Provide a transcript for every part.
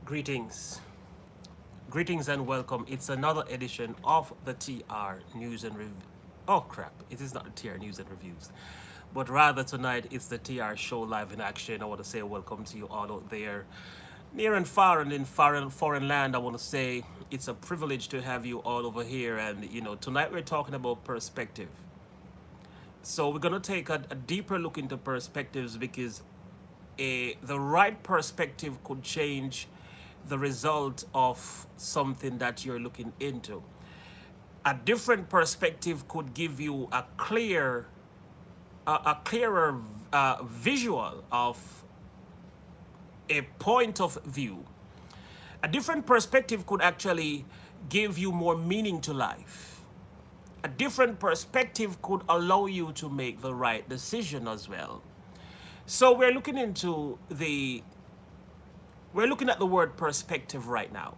Greetings. Greetings and welcome. It's another edition of the TR News and Review. Oh crap, it is not the TR News and Reviews. But rather tonight it's the TR Show live in action. I want to say welcome to you all out there. Near and far and in foreign land, I want to say it's a privilege to have you all over here. And tonight we're talking about perspective. So we're gonna take a deeper look into perspectives because the right perspective could change the result of something that you're looking into. A different perspective could give you a clearer visual of a point of view. A different perspective could actually give you more meaning to life. A different perspective could allow you to make the right decision as well. So we're looking at the word perspective right now.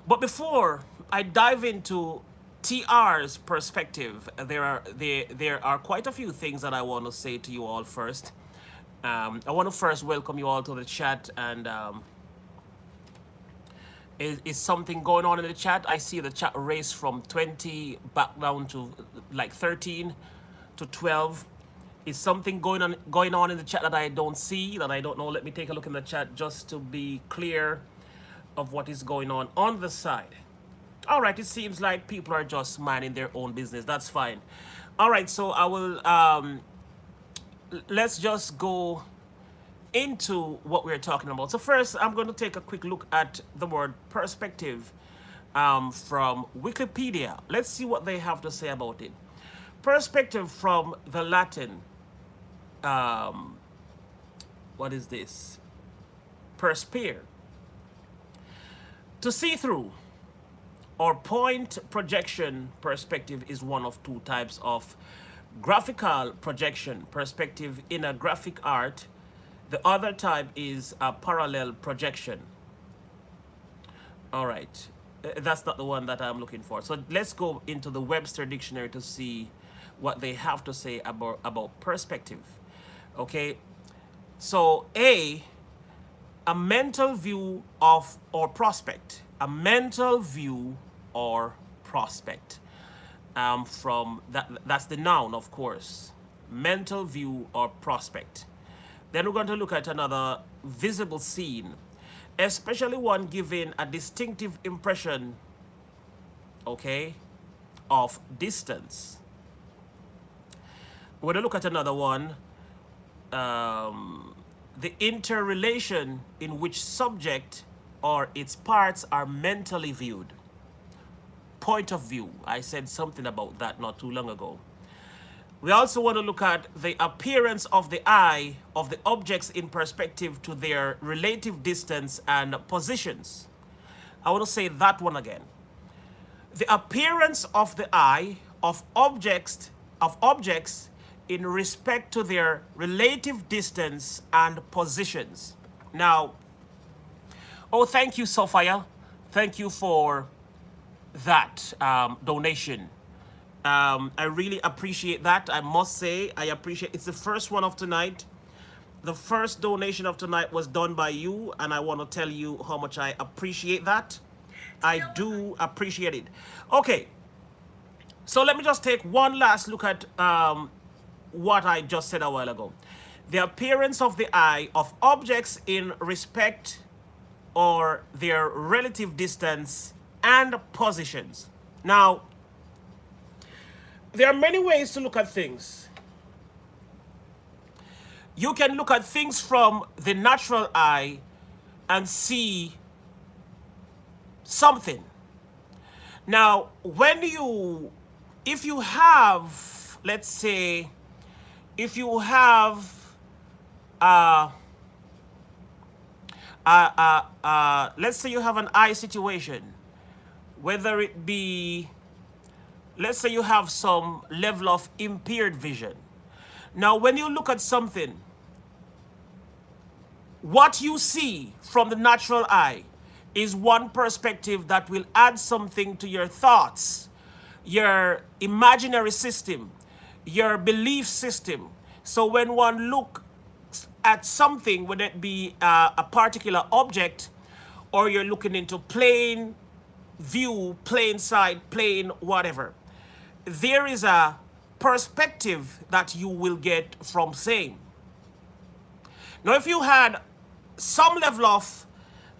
But before I dive into TR's perspective, there are quite a few things that I want to say to you all first. I want to first welcome you all to the chat, and is something going on in the chat? I see the chat race from 20 back down to like 13 to 12. Is something going on in the chat that I don't see, that I don't know? Let me take a look in the chat just to be clear of what is going on the side. All right, it seems like people are just minding their own business. That's fine. All right, so I will, let's just go into what we're talking about. So first, I'm going to take a quick look at the word perspective from Wikipedia. Let's see what they have to say about it. Perspective from the Latin, what is this? Perspire. To see through or point projection perspective is one of two types of graphical projection perspective in a graphic art. The other type is a parallel projection. All right, that's not the one that I'm looking for. So let's go into the Webster dictionary to see what they have to say about perspective. Okay, so a mental view of or prospect. A mental view or prospect. from that's the noun, of course. Mental view or prospect. Then we're going to look at another visible scene, especially one giving a distinctive impression, okay, of distance. We're going to look at another one, the interrelation in which subject or its parts are mentally viewed. Point of view. I said something about that not too long ago. We also want to look at the appearance of the eye of the objects in perspective to their relative distance and positions. I want to say that one again. The appearance of the eye of objects in respect to their relative distance and positions. Now, oh, thank you, Sophia. Thank you for that donation. I really appreciate that. I must say, I appreciate it's the first one of tonight. The first donation of tonight was done by you, and I want to tell you how much I appreciate that. I do appreciate it. Okay, so let me just take one last look at what I just said a while ago. The appearance of the eye of objects in respect or their relative distance and positions. Now, there are many ways to look at things. You can look at things from the natural eye and see something. Now, if you have, let's say, if you have let's say you have an eye situation, whether it be, let's say you have some level of impaired vision. Now, when you look at something, what you see from the natural eye is one perspective that will add something to your thoughts, your imaginary system, your belief system. So when one looks at something, whether it be a particular object, or you're looking into plain view, plain sight, plain whatever, there is a perspective that you will get from saying. Now, if you had some level of,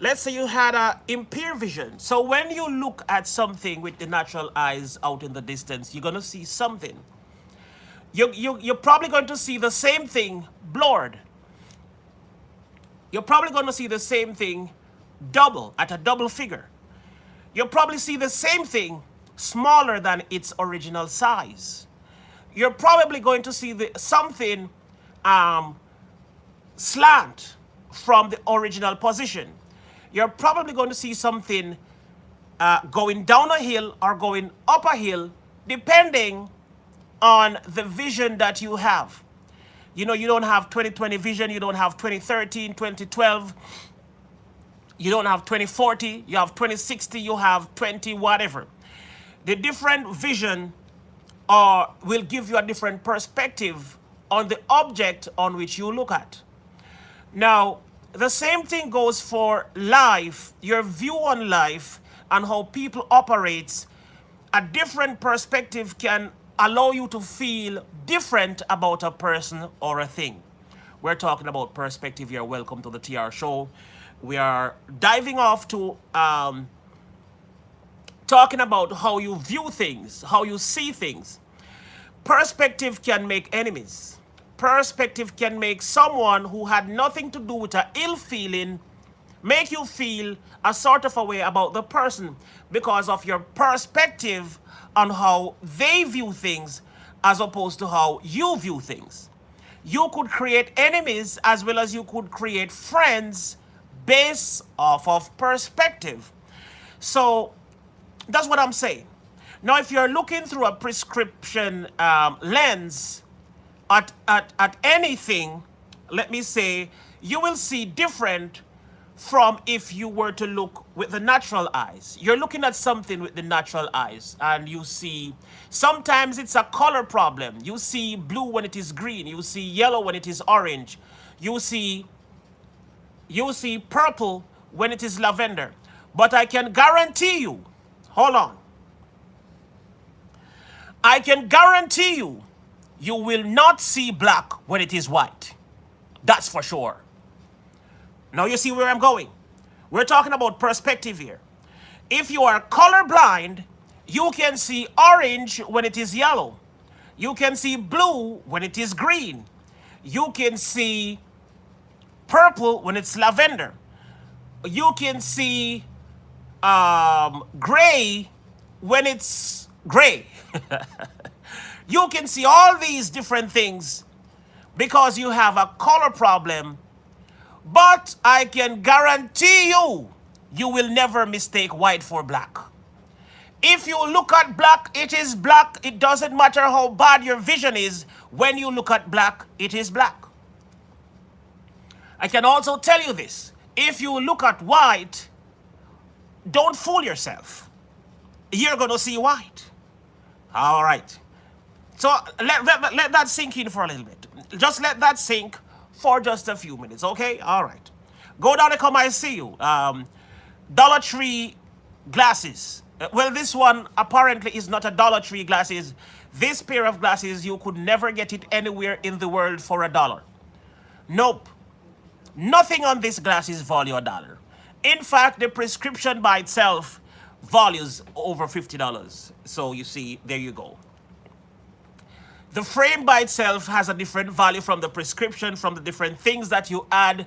let's say you had a impaired vision, so when you look at something with the natural eyes out in the distance, you're going to see something. You're probably going to see the same thing blurred. You're probably going to see the same thing double, at a double figure. You'll probably see the same thing smaller than its original size. You're probably going to see something slant from the original position. You're probably going to see something going down a hill or going up a hill, depending on the vision that you have. You know, you don't have 20/20 vision, you don't have 2013, 2012, you don't have 2040, you have 2060, you have 20 whatever. The different vision will give you a different perspective on the object on which you look at. Now, the same thing goes for life, your view on life and how people operate. A different perspective can allow you to feel different about a person or a thing. We're talking about perspective here. Welcome to the TR Show. We are diving off to talking about how you view things, how you see things. Perspective can make enemies. Perspective can make someone who had nothing to do with an ill feeling make you feel a sort of a way about the person because of your perspective on how they view things as opposed to how you view things. You could create enemies as well as you could create friends based off of perspective. So that's what I'm saying. Now, if you're looking through a prescription lens at anything, let me say, you will see different from if you were to look with the natural eyes. You're looking at something with the natural eyes and you see, sometimes it's a color problem. You see blue when it is green. You see yellow when it is orange. You see purple when it is lavender. But I can guarantee you, hold on. I can guarantee you, you will not see black when it is white. That's for sure. Now you see where I'm going. We're talking about perspective here. If you are colorblind, you can see orange when it is yellow. You can see blue when it is green. You can see purple when it's lavender. You can see gray when it's gray. You can see all these different things because you have a color problem, but I can guarantee you, you will never mistake white for black. If you look at black, it is black. It doesn't matter how bad your vision is. When you look at black, it is black. I can also tell you this. If you look at white, don't fool yourself. You're going to see white. All right. So let that sink in for a little bit. Just let that sink for just a few minutes, okay? All right. Go down and come, I see you. Dollar Tree glasses. Well, this one apparently is not a Dollar Tree glasses. This pair of glasses, you could never get it anywhere in the world for $1. Nope. Nothing on this glasses value $1. In fact, the prescription by itself values over $50. So you see, there you go. The frame by itself has a different value from the prescription, from the different things that you add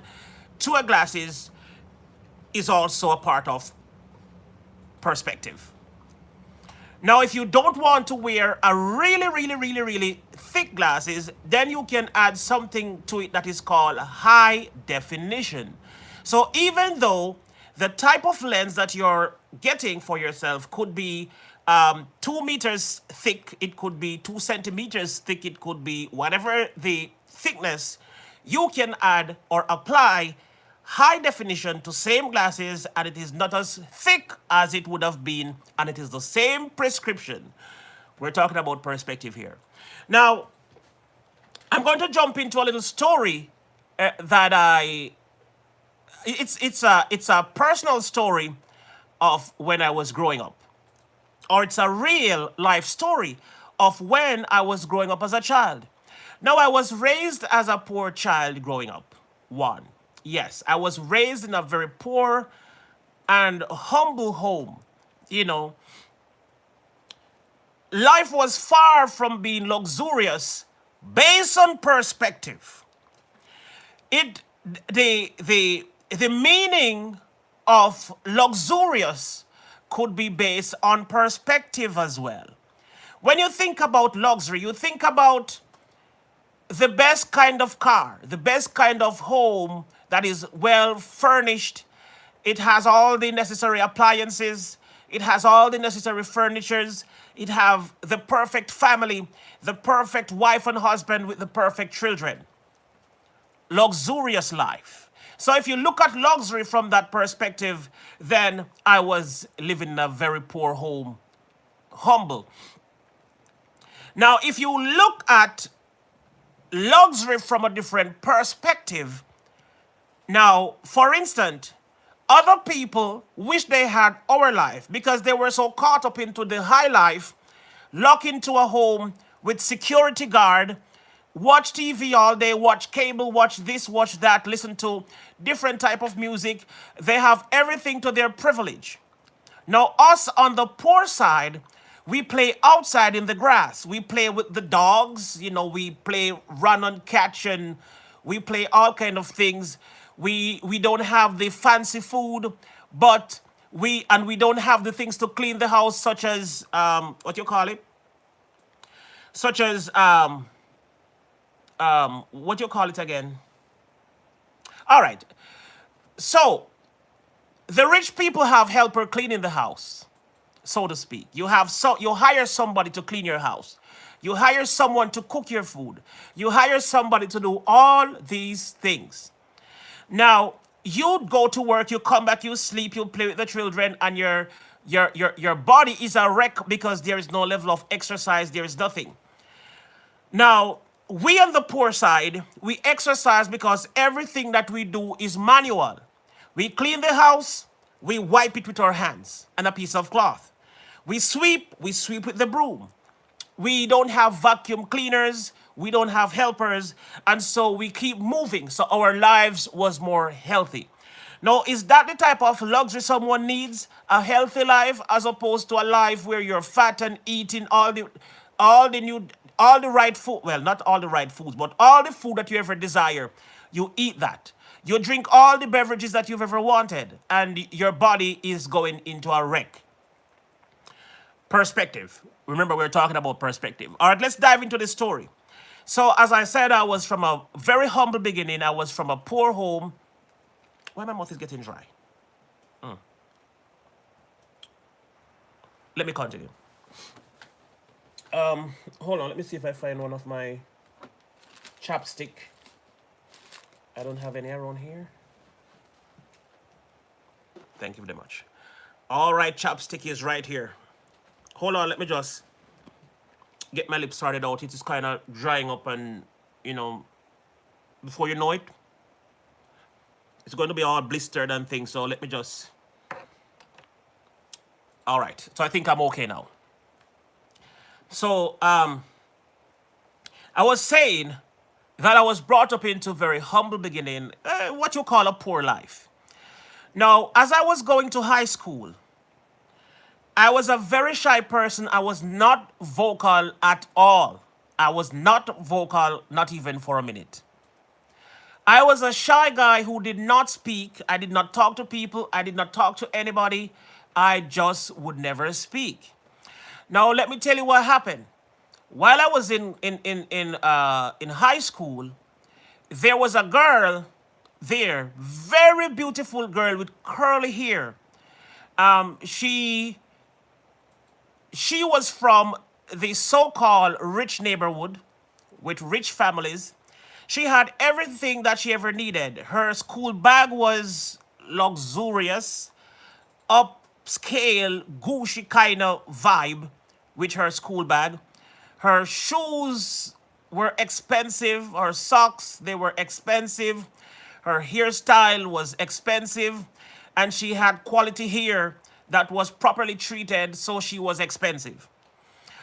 to a glasses is also a part of perspective. Now, if you don't want to wear a really thick glasses, then you can add something to it that is called high definition. So even though the type of lens that you're getting for yourself could be 2 meters thick, it could be 2 centimeters thick, it could be whatever the thickness, you can add or apply high definition to same glasses, and it is not as thick as it would have been, and it is the same prescription. We're talking about perspective here. Now, I'm going to jump into a little story it's a personal story of when I was growing up, or it's a real life story of when I was growing up as a child. Now, I was raised as a poor child growing up. One. Yes, I was raised in a very poor and humble home. You know, life was far from being luxurious based on perspective. The meaning of luxurious could be based on perspective as well. When you think about luxury, you think about the best kind of car, the best kind of home that is well furnished. It has all the necessary appliances. It has all the necessary furnitures. It have the perfect family, the perfect wife and husband with the perfect children. Luxurious life. So if you look at luxury from that perspective, then I was living in a very poor home, humble. Now, if you look at luxury from a different perspective, now, for instance, other people wish they had our life because they were so caught up into the high life, locked into a home with security guard, watch TV all day, watch cable, watch this, watch that, listen to different type of music. They have everything to their privilege. Now, us on the poor side, we play outside in the grass. We play with the dogs, you know, we play run and catch, and we play all kind of things. We don't have the fancy food, but we don't have the things to clean the house, such as what you call it? Such as what you call it again? All right. So the rich people have helper cleaning the house, so to speak. You hire somebody to clean your house. You hire someone to cook your food. You hire somebody to do all these things. Now, you go to work, you come back, you sleep, you play with the children, and your body is a wreck because there is no level of exercise, there is nothing. Now, we on the poor side, we exercise because everything that we do is manual. We clean the house, we wipe it with our hands and a piece of cloth. We sweep with the broom. We don't have vacuum cleaners. We don't have helpers. And so we keep moving. So our lives was more healthy. Now, is that the type of luxury someone needs? A healthy life as opposed to a life where you're fat and eating all the new all the right food. Well, not all the right foods, but all the food that you ever desire. You eat that. You drink all the beverages that you've ever wanted, and your body is going into a wreck. Perspective. Remember, we're talking about perspective. All right, let's dive into the story. So, as I said, I was from a very humble beginning. I was from a poor home. Why my mouth is getting dry? Let me continue. Hold on. Let me see if I find one of my chapstick. I don't have any around here. Thank you very much. All right, chapstick is right here. Hold on. Let me just get my lips sorted out. It is kind of drying up, and before you know it, it's going to be all blistered and things. So let me just. All right. So I think I'm okay now. So I was saying that I was brought up into a very humble beginning, what you call a poor life. Now, as I was going to high school, I was a very shy person. I was not vocal at all. I was not vocal, not even for a minute. I was a shy guy who did not speak. I did not talk to people. I did not talk to anybody. I just would never speak. Now, let me tell you what happened. While I was in high school, there was a girl there, very beautiful girl with curly hair. She was from the so-called rich neighborhood with rich families. She had everything that she ever needed. Her school bag was luxurious, upscale, Gucci kind of vibe with her school bag. Her shoes were expensive. Her socks, they were expensive. Her hairstyle was expensive. And she had quality hair that was properly treated, so she was expensive.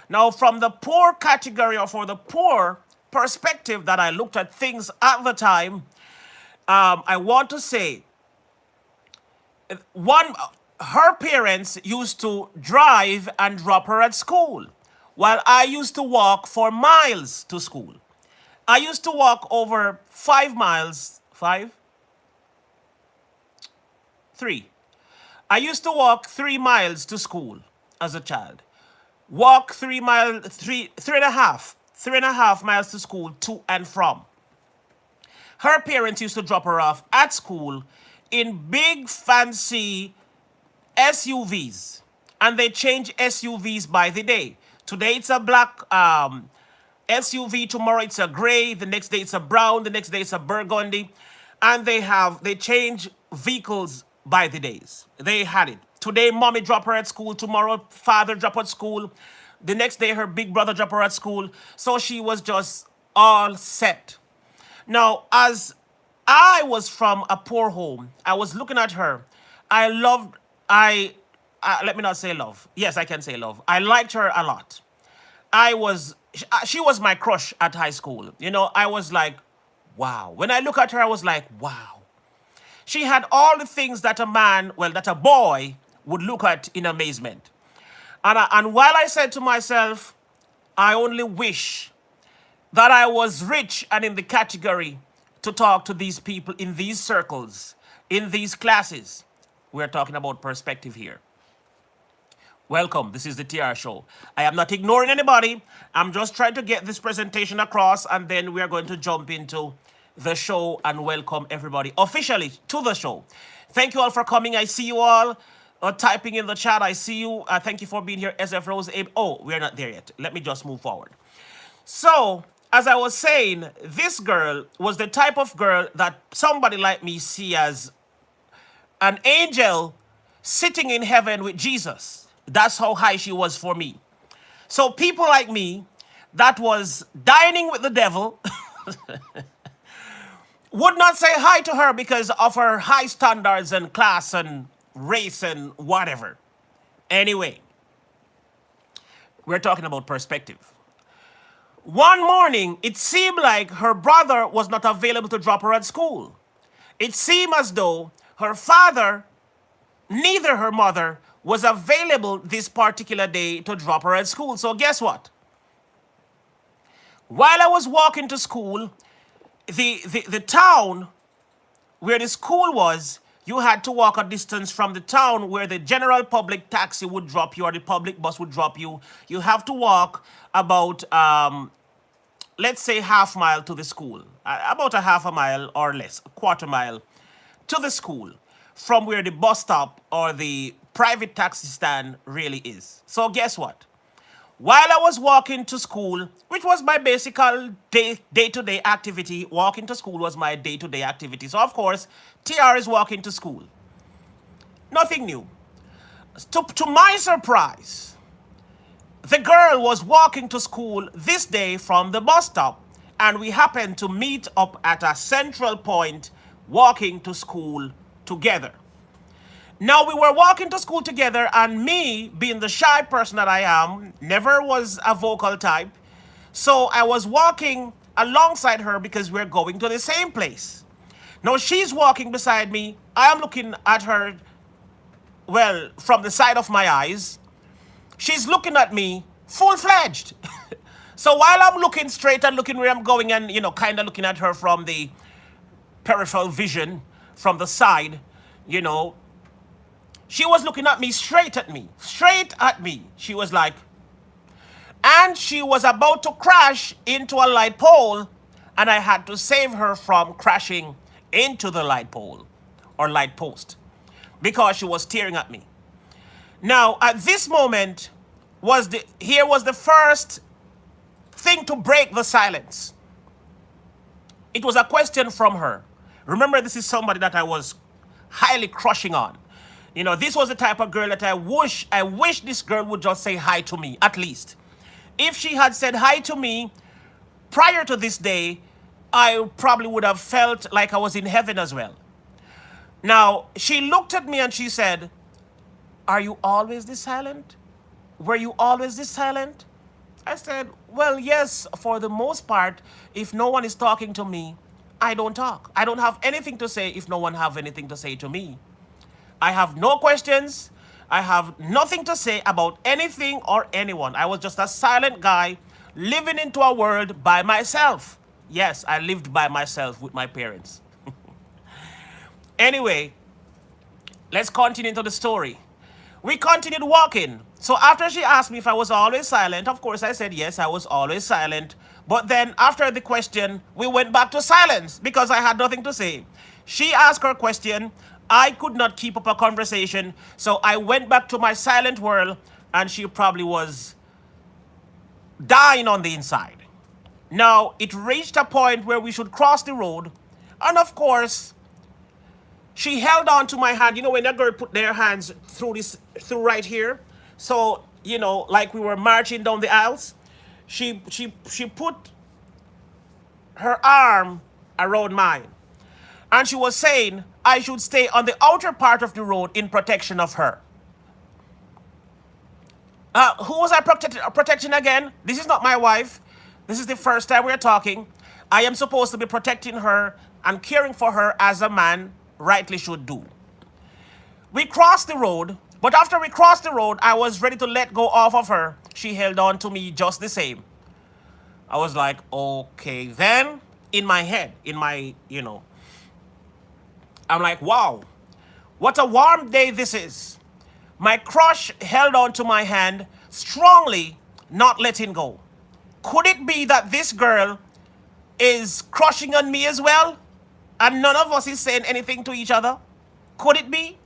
Now, from the poor category, or for the poor perspective that I looked at things at the time, I want to say, one, her parents used to drive and drop her at school, while I used to walk for miles to school. I used to walk over 5 miles, 3. I used to walk 3 miles to school as a child. Walk 3 miles, 3.5 miles to school to and from. Her parents used to drop her off at school in big fancy SUVs, and they change SUVs by the day. Today it's a black SUV, tomorrow it's a gray, the next day it's a brown, the next day it's a burgundy, and they change vehicles by the days. They had it. Today mommy drop her at school, tomorrow father drop her at school, the next day her big brother drop her at school. So she was just all set. Now, as I was from a poor home, I was looking at her. Let me not say love. Yes, I can say love. I liked her a lot. She was my crush at high school. I was like, wow. When I look at her, I was like, wow. She had all the things that that a boy would look at in amazement. And while I said to myself, I only wish that I was rich and in the category to talk to these people in these circles, in these classes. We're talking about perspective here. Welcome. This is the TR Show. I am not ignoring anybody. I'm just trying to get this presentation across, and then we are going to jump into the show and welcome everybody officially to the show. Thank you all for coming. I see you all typing in the chat. I see you. Thank you for being here. SF Rose. Oh, we're not there yet. Let me just move forward. So, as I was saying, this girl was the type of girl that somebody like me see as an angel sitting in heaven with Jesus. That's how high she was for me. So people like me that was dining with the devil would not say hi to her because of her high standards and class and race and whatever. Anyway, we're talking about perspective. One morning, it seemed like her brother was not available to drop her at school. It seemed as though her father, neither her mother, was available this particular day to drop her at school. So guess what? While I was walking to school, the town where the school was, you had to walk a distance from the town where the general public taxi would drop you or the public bus would drop you. You have to walk about, let's say, half mile to the school, about a half a mile or less, a quarter mile to the school from where the bus stop or the private taxi stand really is. So guess what? While I was walking to school, which was my basic day-to-day activity, walking to school was my day-to-day activity. So of course, TR is walking to school. Nothing new. To my surprise, the girl was walking to school this day from the bus stop, and we happened to meet up at a central point walking to school together. Now, we were walking to school together, and me, being the shy person that I am, never was a vocal type. So I was walking alongside her because we're going to the same place. Now, she's walking beside me. I am looking at her, well, from the side of my eyes. She's looking at me full-fledged. So while I'm looking straight and looking where I'm going and, kind of looking at her from the peripheral vision, from the side, you know, she was looking at me, straight at me, straight at me. She was like, and she was about to crash into a light pole, and I had to save her from crashing into the light pole or light post because she was staring at me. Now, at this moment, here was the first thing to break the silence. It was a question from her. Remember, this is somebody that I was highly crushing on. This was the type of girl that I wish this girl would just say hi to me, at least. If she had said hi to me prior to this day, I probably would have felt like I was in heaven as well. Now, she looked at me and she said, "Are you always this silent? Were you always this silent?" I said, "Well, yes, for the most part. If no one is talking to me, I don't talk. I don't have anything to say if no one have anything to say to me. I have no questions. I have nothing to say about anything or anyone. I was just a silent guy living into a world by myself." Yes, I lived by myself with my parents. Anyway, let's continue into the story. We continued walking. So after she asked me if I was always silent, of course I said yes, I was always silent. But then after the question, we went back to silence because I had nothing to say. She asked her question. I could not keep up a conversation. So I went back to my silent world, and she probably was dying on the inside. Now, it reached a point where we should cross the road. And of course, she held on to my hand. When that girl put their hands through right here. So, like we were marching down the aisles. She put her arm around mine. And she was saying I should stay on the outer part of the road in protection of her. Who was I protecting again? This is not my wife. This is the first time we're talking. I am supposed to be protecting her and caring for her as a man rightly should do. We crossed the road, but after we crossed the road, I was ready to let go off of her. She held on to me just the same. I was like, okay, then in my head, I'm like, wow, what a warm day this is. My crush held on to my hand strongly, not letting go. Could it be that this girl is crushing on me as well? And none of us is saying anything to each other? Could it be?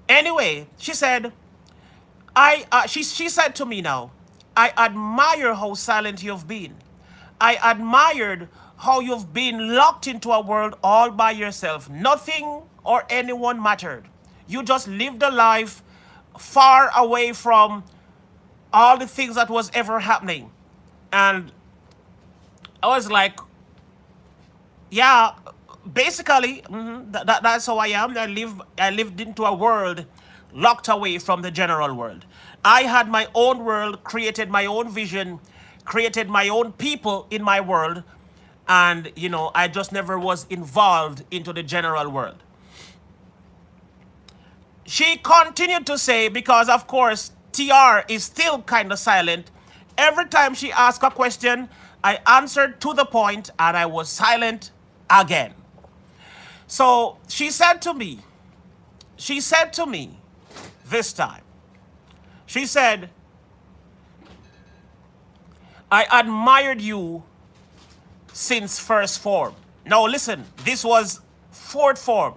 Anyway, she said, she said to me now, "I admire how silent you've been. I admired how you've been locked into a world all by yourself. Nothing or anyone mattered. You just lived a life far away from all the things that was ever happening." And I was like, yeah, basically, that's how I am. I lived into a world locked away from the general world. I had my own world, created my own vision, created my own people in my world, and I just never was involved into the general world. She continued to say, because of course TR is still kind of silent, every time she asked a question, I answered to the point and I was silent again. So she said to me this time, she said, I admired you since first form. Now listen, this was fourth form.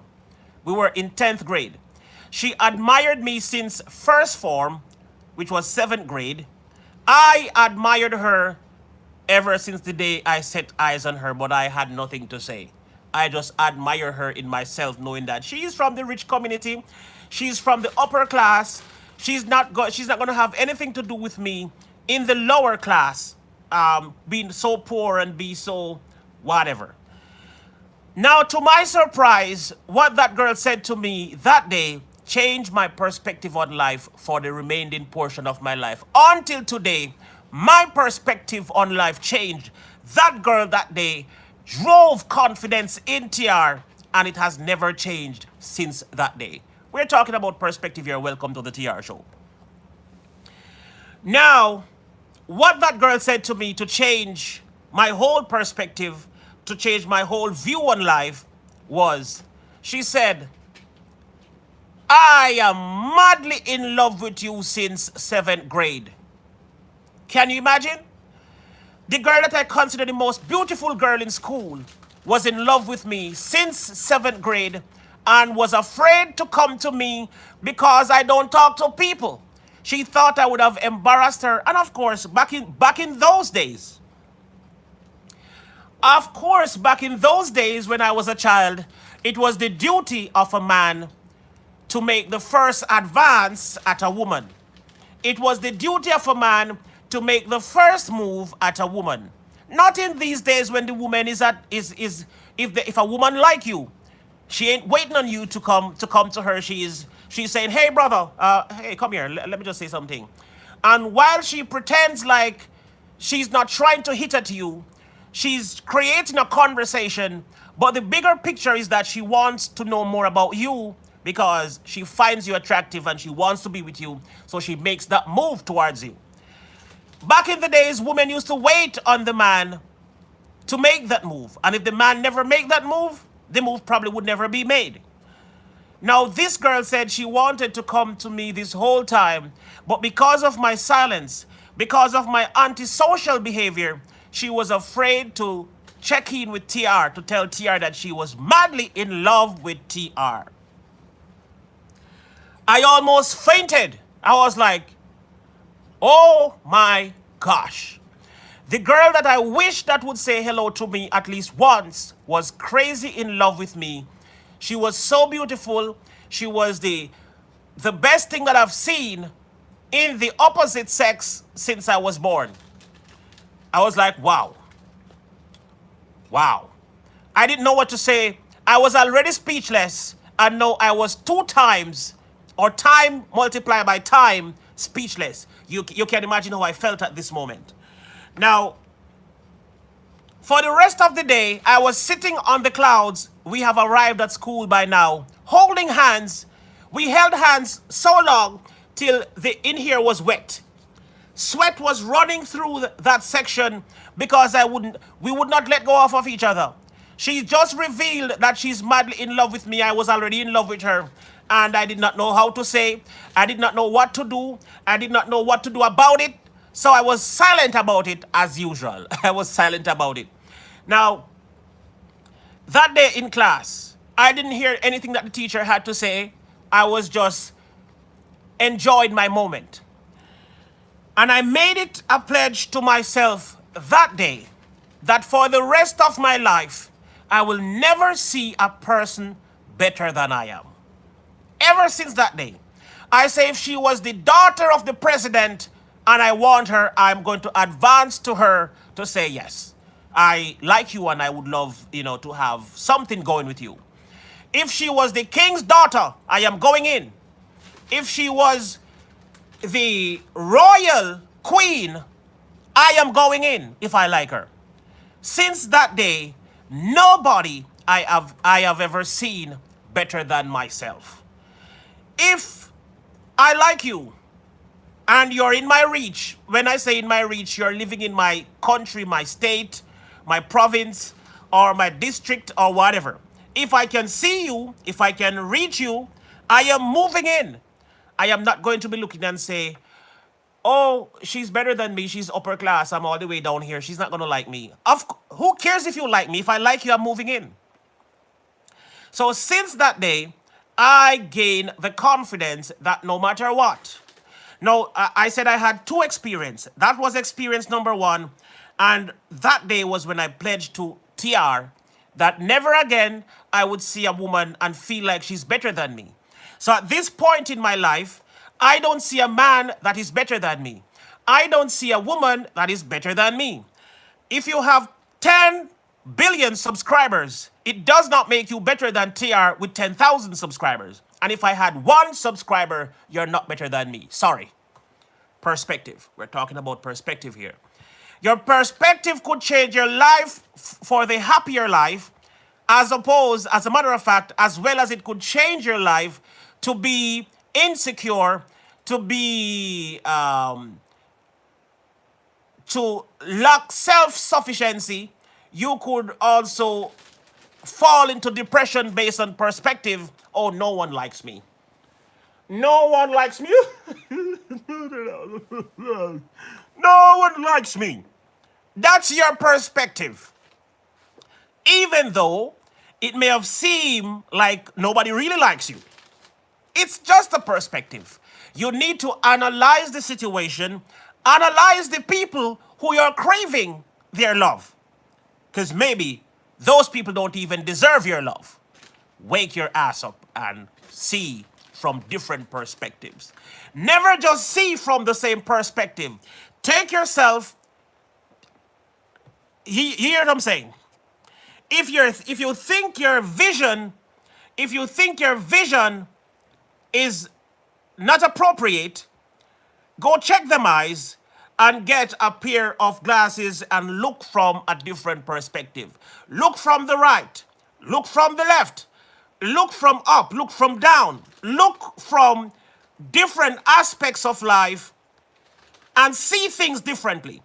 We were in 10th grade. She admired me since first form, which was 7th grade. I admired her ever since the day I set eyes on her, but I had nothing to say. I just admire her in myself, knowing that she's from the rich community, she's from the upper class, she's not going to have anything to do with me in the lower class, being so poor and be so whatever. Now, to my surprise, what that girl said to me that day changed my perspective on life for the remaining portion of my life. Until today, my perspective on life changed. That girl that day drove confidence in TR, and it has never changed since that day. We're talking about perspective here. Welcome to the TR show. Now, what that girl said to me to change my whole perspective, to change my whole view on life, was, she said, I am madly in love with you since 7th grade. Can you imagine? The girl that I consider the most beautiful girl in school was in love with me since 7th grade and was afraid to come to me because I don't talk to people. She thought I would have embarrassed her. And of course, back in those days, when I was a child, it was the duty of a man to make the first advance at a woman. It was the duty of a man to make the first move at a woman. Not in these days when the woman if a woman like you, she ain't waiting on you to come to her. She's saying, hey brother, hey, come here, let me just say something. And while she pretends like she's not trying to hit at you, she's creating a conversation, but the bigger picture is that she wants to know more about you because she finds you attractive and she wants to be with you, so she makes that move towards you. Back in the days, women used to wait on the man to make that move. And if the man never made that move, the move probably would never be made. Now, this girl said she wanted to come to me this whole time, but because of my silence, because of my antisocial behavior, she was afraid to check in with TR, to tell TR that she was madly in love with TR. I almost fainted. I was like, oh my gosh. The girl that I wish that would say hello to me at least once was crazy in love with me. She was so beautiful. She was the best thing that I've seen in the opposite sex since I was born. I was like, wow. Wow. I didn't know what to say. I was already speechless. And now I was 2 times, or time multiplied by time, speechless. You can imagine how I felt at this moment. Now, for the rest of the day, I was sitting on the clouds. We have arrived at school by now, holding hands. We held hands so long till the in here was wet. Sweat was running through that section because we would not let go of each other. She just revealed that she's madly in love with me. I was already in love with her. And I did not know how to say. I did not know what to do. I did not know what to do about it. So I was silent about it as usual. I was silent about it. Now, that day in class, I didn't hear anything that the teacher had to say. I was just enjoying my moment. And I made it a pledge to myself that day that for the rest of my life, I will never see a person better than I am. Ever since that day, I say if she was the daughter of the president and I want her, I'm going to advance to her to say, yes, I like you and I would love, to have something going with you. If she was the king's daughter, I am going in. If she was the royal queen, I am going in if I like her. Since that day, nobody I have ever seen better than myself. If I like you and you're in my reach, when I say in my reach, you're living in my country, my state, my province, or my district, or whatever. If I can see you, if I can reach you, I am moving in. I am not going to be looking and say, oh, she's better than me. She's upper class. I'm all the way down here. She's not going to like me. Who cares if you like me? If I like you, I'm moving in. So since that day, I gained the confidence that no matter what. No, I said I had two experiences. That was experience number one. And that day was when I pledged to TR that never again I would see a woman and feel like she's better than me. So at this point in my life, I don't see a man that is better than me. I don't see a woman that is better than me. If you have 10 billion subscribers, it does not make you better than TR with 10,000 subscribers. And if I had one subscriber, you're not better than me. Sorry. Perspective. We're talking about perspective here. Your perspective could change your life for the happier life, as a matter of fact, as well as it could change your life to be insecure, to be, to lack self-sufficiency. You could also fall into depression based on perspective. Oh, no one likes me. No one likes me. No one likes me. That's your perspective. Even though it may have seemed like nobody really likes you. It's just a perspective. You need to analyze the situation, analyze the people who you're craving their love. Because maybe those people don't even deserve your love. Wake your ass up and see from different perspectives. Never just see from the same perspective. Take yourself, you hear what I'm saying? If you think your vision is not appropriate, go check them eyes and get a pair of glasses and look from a different perspective. Look from the right, look from the left, look from up, look from down, look from different aspects of life and see things differently.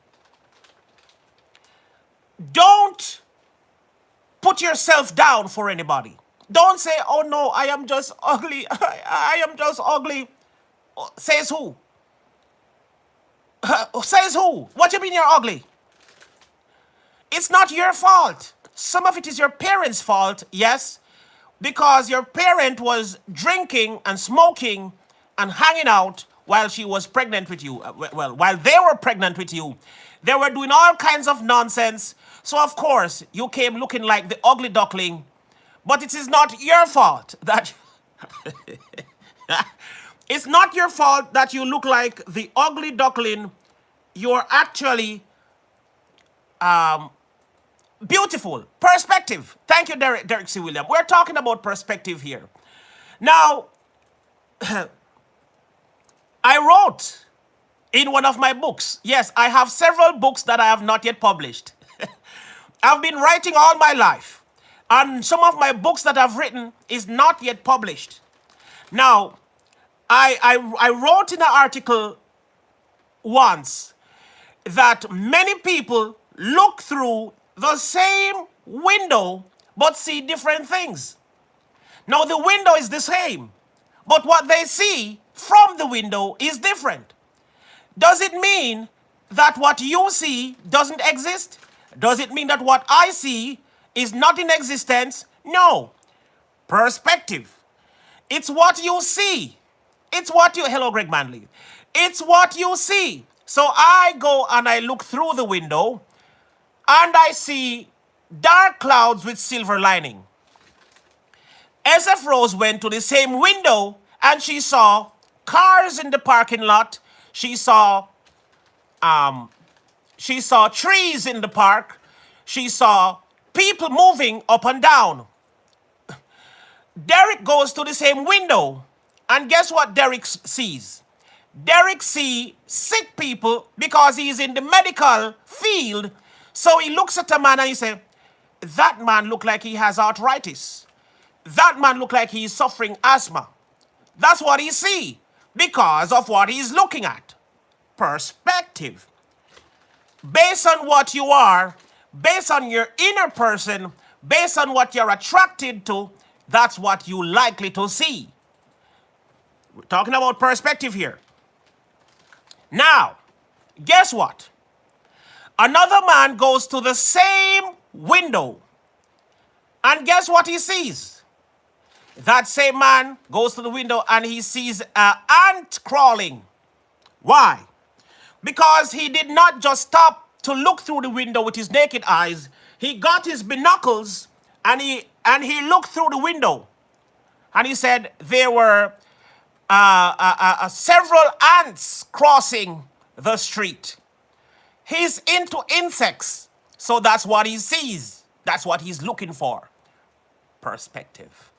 Don't put yourself down for anybody. Don't say, oh no, I am just ugly. I am just ugly. Says who? Says who? What do you mean you're ugly? It's not your fault. Some of it is your parents' fault, yes, because your parent was drinking and smoking and hanging out while she was pregnant with you. Well, while they were pregnant with you, they were doing all kinds of nonsense. So of course, you came looking like the ugly duckling. But it is not your fault that it's not your fault that you look like the ugly duckling. You're actually beautiful. Perspective. Thank you, Derek C. William. We're talking about perspective here. Now, I wrote in one of my books. Yes, I have several books that I have not yet published. I've been writing all my life. And some of my books that I've written is not yet published. Now, I wrote in an article once that many people look through the same window but see different things. Now, the window is the same, but what they see from the window is different. Does it mean that what you see doesn't exist? Does it mean that what I see is not in existence? No. Perspective. It's what you see. It's what you... Hello, Greg Manley. It's what you see. So I go and I look through the window and I see dark clouds with silver lining. SF Rose went to the same window and she saw cars in the parking lot. She saw trees in the park. She saw people moving up and down. Derek goes to the same window. And guess what Derek sees? Derek see sick people because he's in the medical field. So he looks at a man and he says, that man look like he has arthritis. That man look like he's suffering asthma. That's what he see because of what he's looking at. Perspective. Based on what you are, based on your inner person, based on what you're attracted to, that's what you likely to see. We're talking about perspective here. Now, guess what? Another man goes to the same window, and guess what he sees? That same man goes to the window and he sees an ant crawling. Why? Because he did not just stop to look through the window with his naked eyes. He got his binoculars and he looked through the window. And he said there were several ants crossing the street. He's into insects, so that's what he sees. That's what he's looking for. Perspective.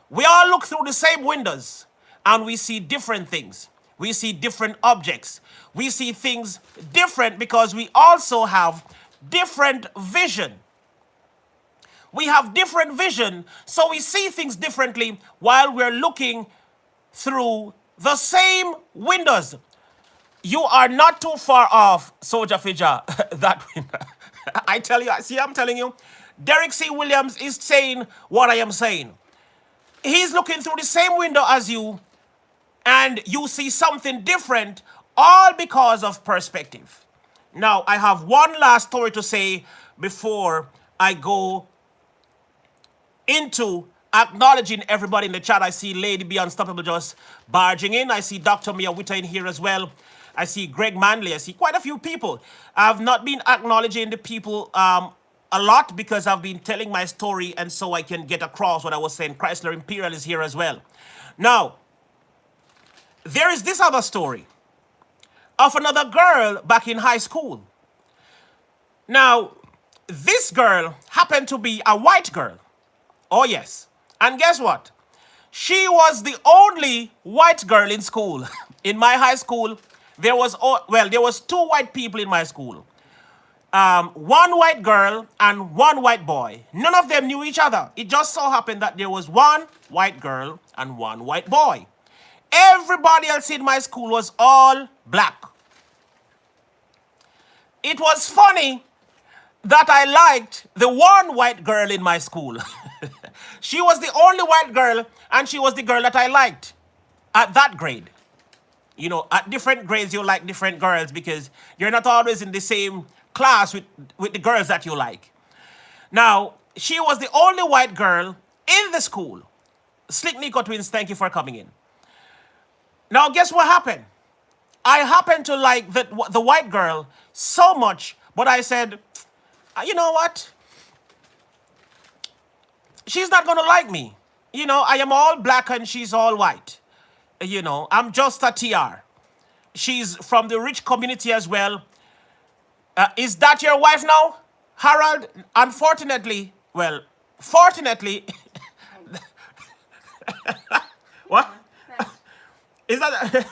We all look through the same windows and we see different things. We see different objects. We see things different because we also have different vision. We have different vision, so we see things differently while we're looking through the same windows. You are not too far off, Soldier Fija, that window. I tell you, see, I'm telling you, Derek C. Williams is saying what I am saying. He's looking through the same window as you, and you see something different, all because of perspective. Now, I have one last story to say before I go into acknowledging everybody in the chat. I see Lady Be Unstoppable just barging in. I see Dr. Mia Witta in here as well. I see Greg Manley. I see quite a few people. I've not been acknowledging the people a lot because I've been telling my story and so I can get across what I was saying. Chrysler Imperial is here as well. Now, there is this other story of another girl back in high school. Now, this girl happened to be a white girl. Oh, yes. And guess what? She was the only white girl in school. In my high school, there was two white people in my school. One white girl and one white boy. None of them knew each other. It just so happened that there was one white girl and one white boy. Everybody else in my school was all black. It was funny that I liked the one white girl in my school. She was the only white girl, and she was the girl that I liked at that grade. You know, at different grades, you like different girls because you're not always in the same class with the girls that you like. Now, she was the only white girl in the school. Slick Nico Twins, thank you for coming in. Now, guess what happened? I happened to like the white girl so much, but I said, you know what? She's not going to like me. You know, I am all black and she's all white. You know, I'm just a TR. She's from the rich community as well. Is that your wife now, Harold? Unfortunately, well, fortunately. What? Is that?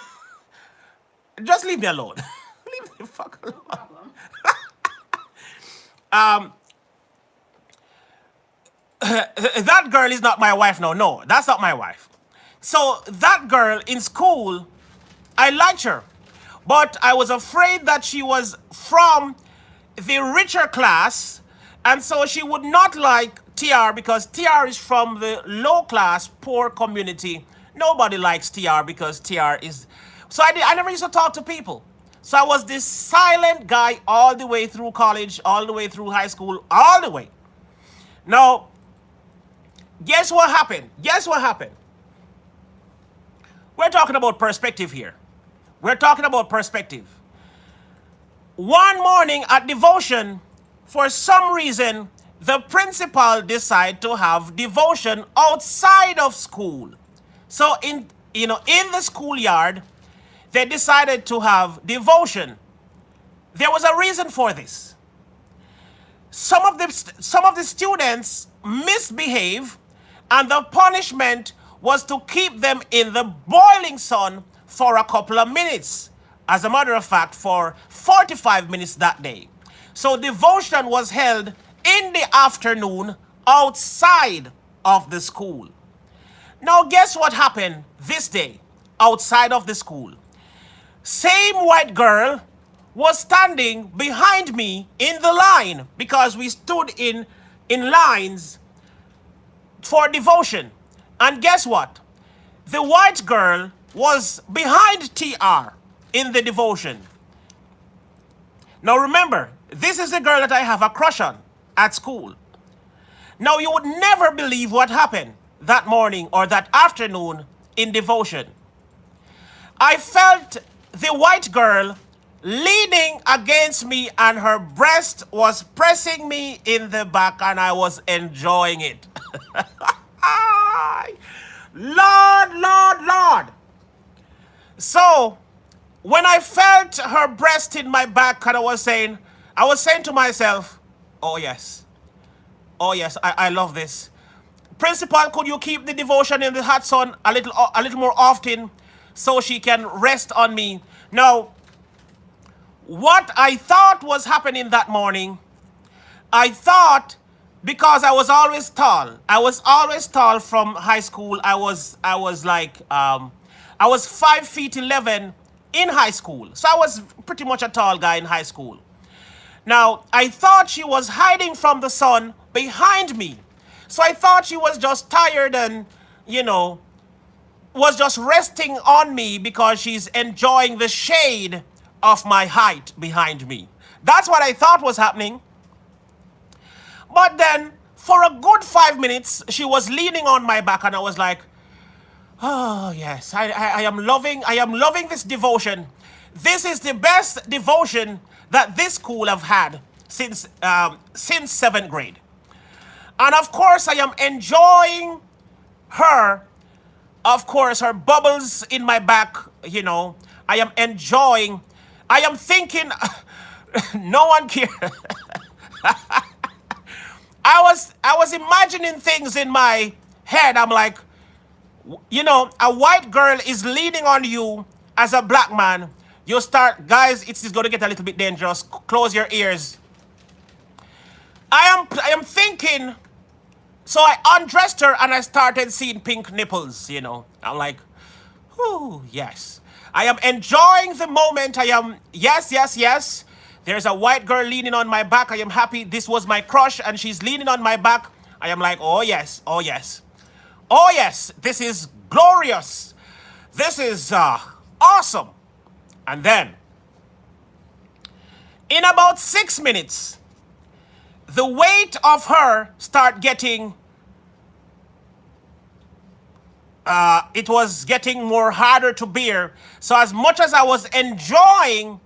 Just leave me alone. Leave me the fuck alone. No problem. That girl is not my wife now. No, that's not my wife. So that girl in school, I liked her. But I was afraid that she was from the richer class. And so she would not like TR because TR is from the low class, poor community. Nobody likes TR because TR is... So I never used to talk to people. So I was this silent guy all the way through college, all the way through high school, all the way. Now, guess what happened? Guess what happened? We're talking about perspective here. We're talking about perspective. One morning at devotion, for some reason, the principal decided to have devotion outside of school. So in the schoolyard, they decided to have devotion. There was a reason for this. Some of the students misbehave, and the punishment was to keep them in the boiling sun for a couple of minutes. As a matter of fact, for 45 minutes that day. So devotion was held in the afternoon outside of the school. Now, guess what happened this day outside of the school? Same white girl was standing behind me in the line because we stood in lines for devotion. And guess what? The white girl was behind TR in the devotion. Now remember, this is the girl that I have a crush on at school. Now you would never believe what happened that morning or that afternoon in devotion. I felt the white girl leaning against me and her breast was pressing me in the back and I was enjoying it. Lord, Lord, Lord. So when I felt her breast in my back and I was saying to myself, oh yes, I love this. Principal, could you keep the devotion in the hot sun a little more often so she can rest on me? Now, what I thought was happening that morning, I thought because I was always tall from high school. I was 5'11" in high school. So I was pretty much a tall guy in high school. Now, I thought she was hiding from the sun behind me. So I thought she was just tired and, was just resting on me because she's enjoying the shade of my height behind me. That's what I thought was happening. But then, for a good 5 minutes, she was leaning on my back and I was like, oh yes, I am loving this devotion. This is the best devotion that this school have had since 7th grade. And of course, I am enjoying her, her bubbles in my back, I am thinking, no one cares. I was imagining things in my head. I'm like, a white girl is leaning on you as a black man. You start, guys, it's going to get a little bit dangerous. Close your ears. I am thinking, so I undressed her and I started seeing pink nipples, I'm like, oh, yes. I am enjoying the moment. I am, yes. There's a white girl leaning on my back. I am happy. This was my crush and she's leaning on my back. I am like, oh, yes. Oh, yes. This is glorious. This is awesome. And then, in about 6 minutes, the weight of her start getting, it was getting more harder to bear. So as much as I was enjoying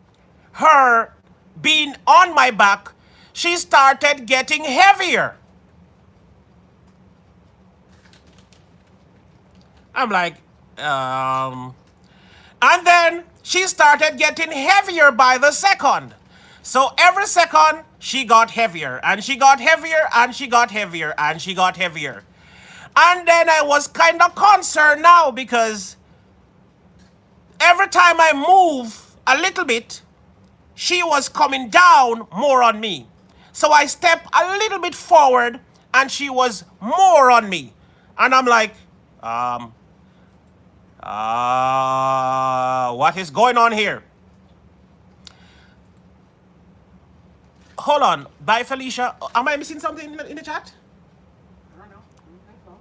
her being on my back, she started getting heavier. I'm like, and then she started getting heavier by the second. So every second, she got heavier, and she got heavier, and she got heavier, and she got heavier. And then I was kind of concerned now because every time I move a little bit, she was coming down more on me. So I stepped a little bit forward, and she was more on me. And I'm like, what is going on here? Hold on. Bye, Felicia. Am I missing something in the chat? I don't know. I don't think so.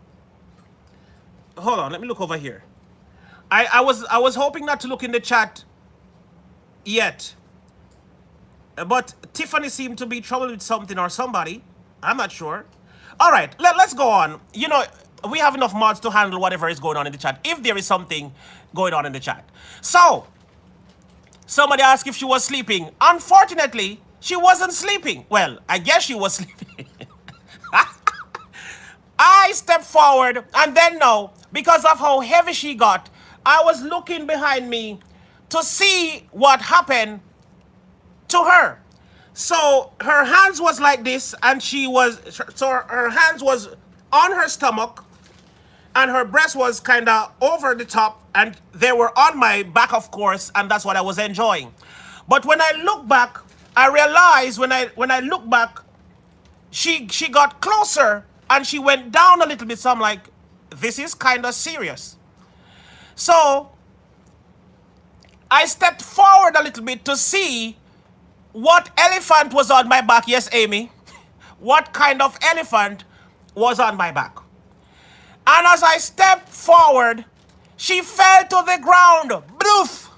Hold on. Let me look over here. I was hoping not to look in the chat yet. But Tiffany seemed to be troubled with something or somebody. I'm not sure. All right. Let's go on. We have enough mods to handle whatever is going on in the chat, if there is something going on in the chat. So, somebody asked if she was sleeping. Unfortunately, she wasn't sleeping. Well, I guess she was sleeping. I stepped forward, and then now, because of how heavy she got, I was looking behind me to see what happened to her. So, her hands was like this, and her hands was on her stomach, and her breast was kind of over the top, and they were on my back, of course, and that's what I was enjoying. But when I look back, I realized when I look back, she got closer and she went down a little bit. So I'm like, this is kind of serious. So I stepped forward a little bit to see what elephant was on my back. Yes, Amy. What kind of elephant was on my back? And as I stepped forward, she fell to the ground. Bloof!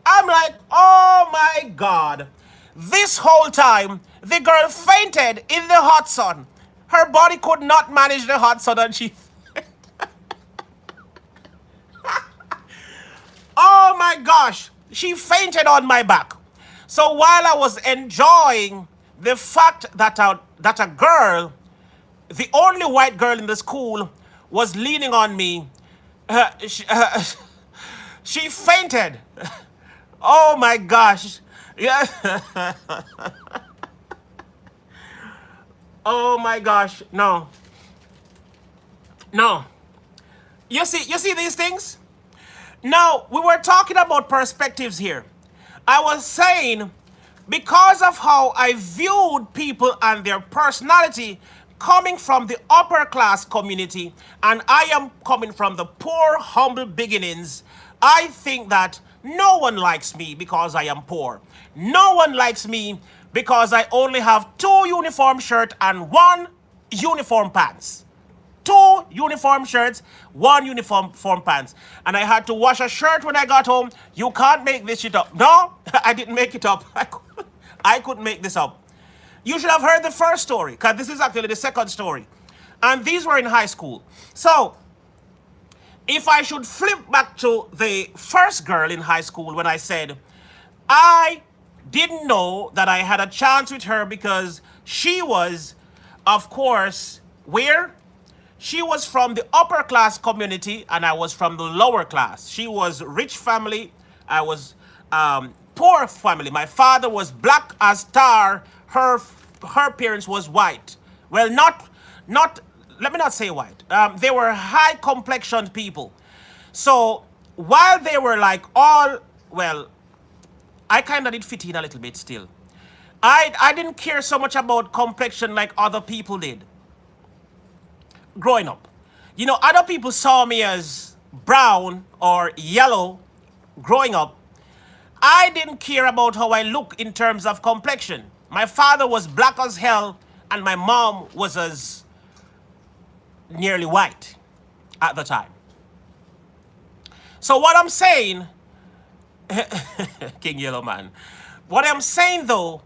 I'm like, oh my God. This whole time, the girl fainted in the hot sun. Her body could not manage the hot sun and she... Oh my gosh, she fainted on my back. So while I was enjoying the fact that a girl, the only white girl in the school, was leaning on me, she fainted. Oh my gosh. Yeah. Oh my gosh. No. No. You see these things? Now, we were talking about perspectives here. I was saying, because of how I viewed people and their personality coming from the upper class community, and I am coming from the poor, humble beginnings, I think that no one likes me because I am poor. No one likes me because I only have 2 uniform shirts and 1 uniform pants. 2 uniform shirts, 1 uniform pants. And I had to wash a shirt when I got home. You can't make this shit up. No, I didn't make it up. I couldn't make this up. You should have heard the first story, because this is actually the second story. And these were in high school. So, if I should flip back to the first girl in high school when I said, I didn't know that I had a chance with her because she was, of course, where? She was from the upper class community and I was from the lower class. She was rich family. I was poor family. My father was black as tar. Her parents was white. Well, not. Let me not say white. They were high complexioned people. So while they were like all, well, I kind of did fit in a little bit still. I didn't care so much about complexion like other people did growing up. You know, other people saw me as brown or yellow growing up. I didn't care about how I look in terms of complexion. My father was black as hell and my mom was as nearly white at the time. So what I'm saying, King Yellow Man, what I'm saying though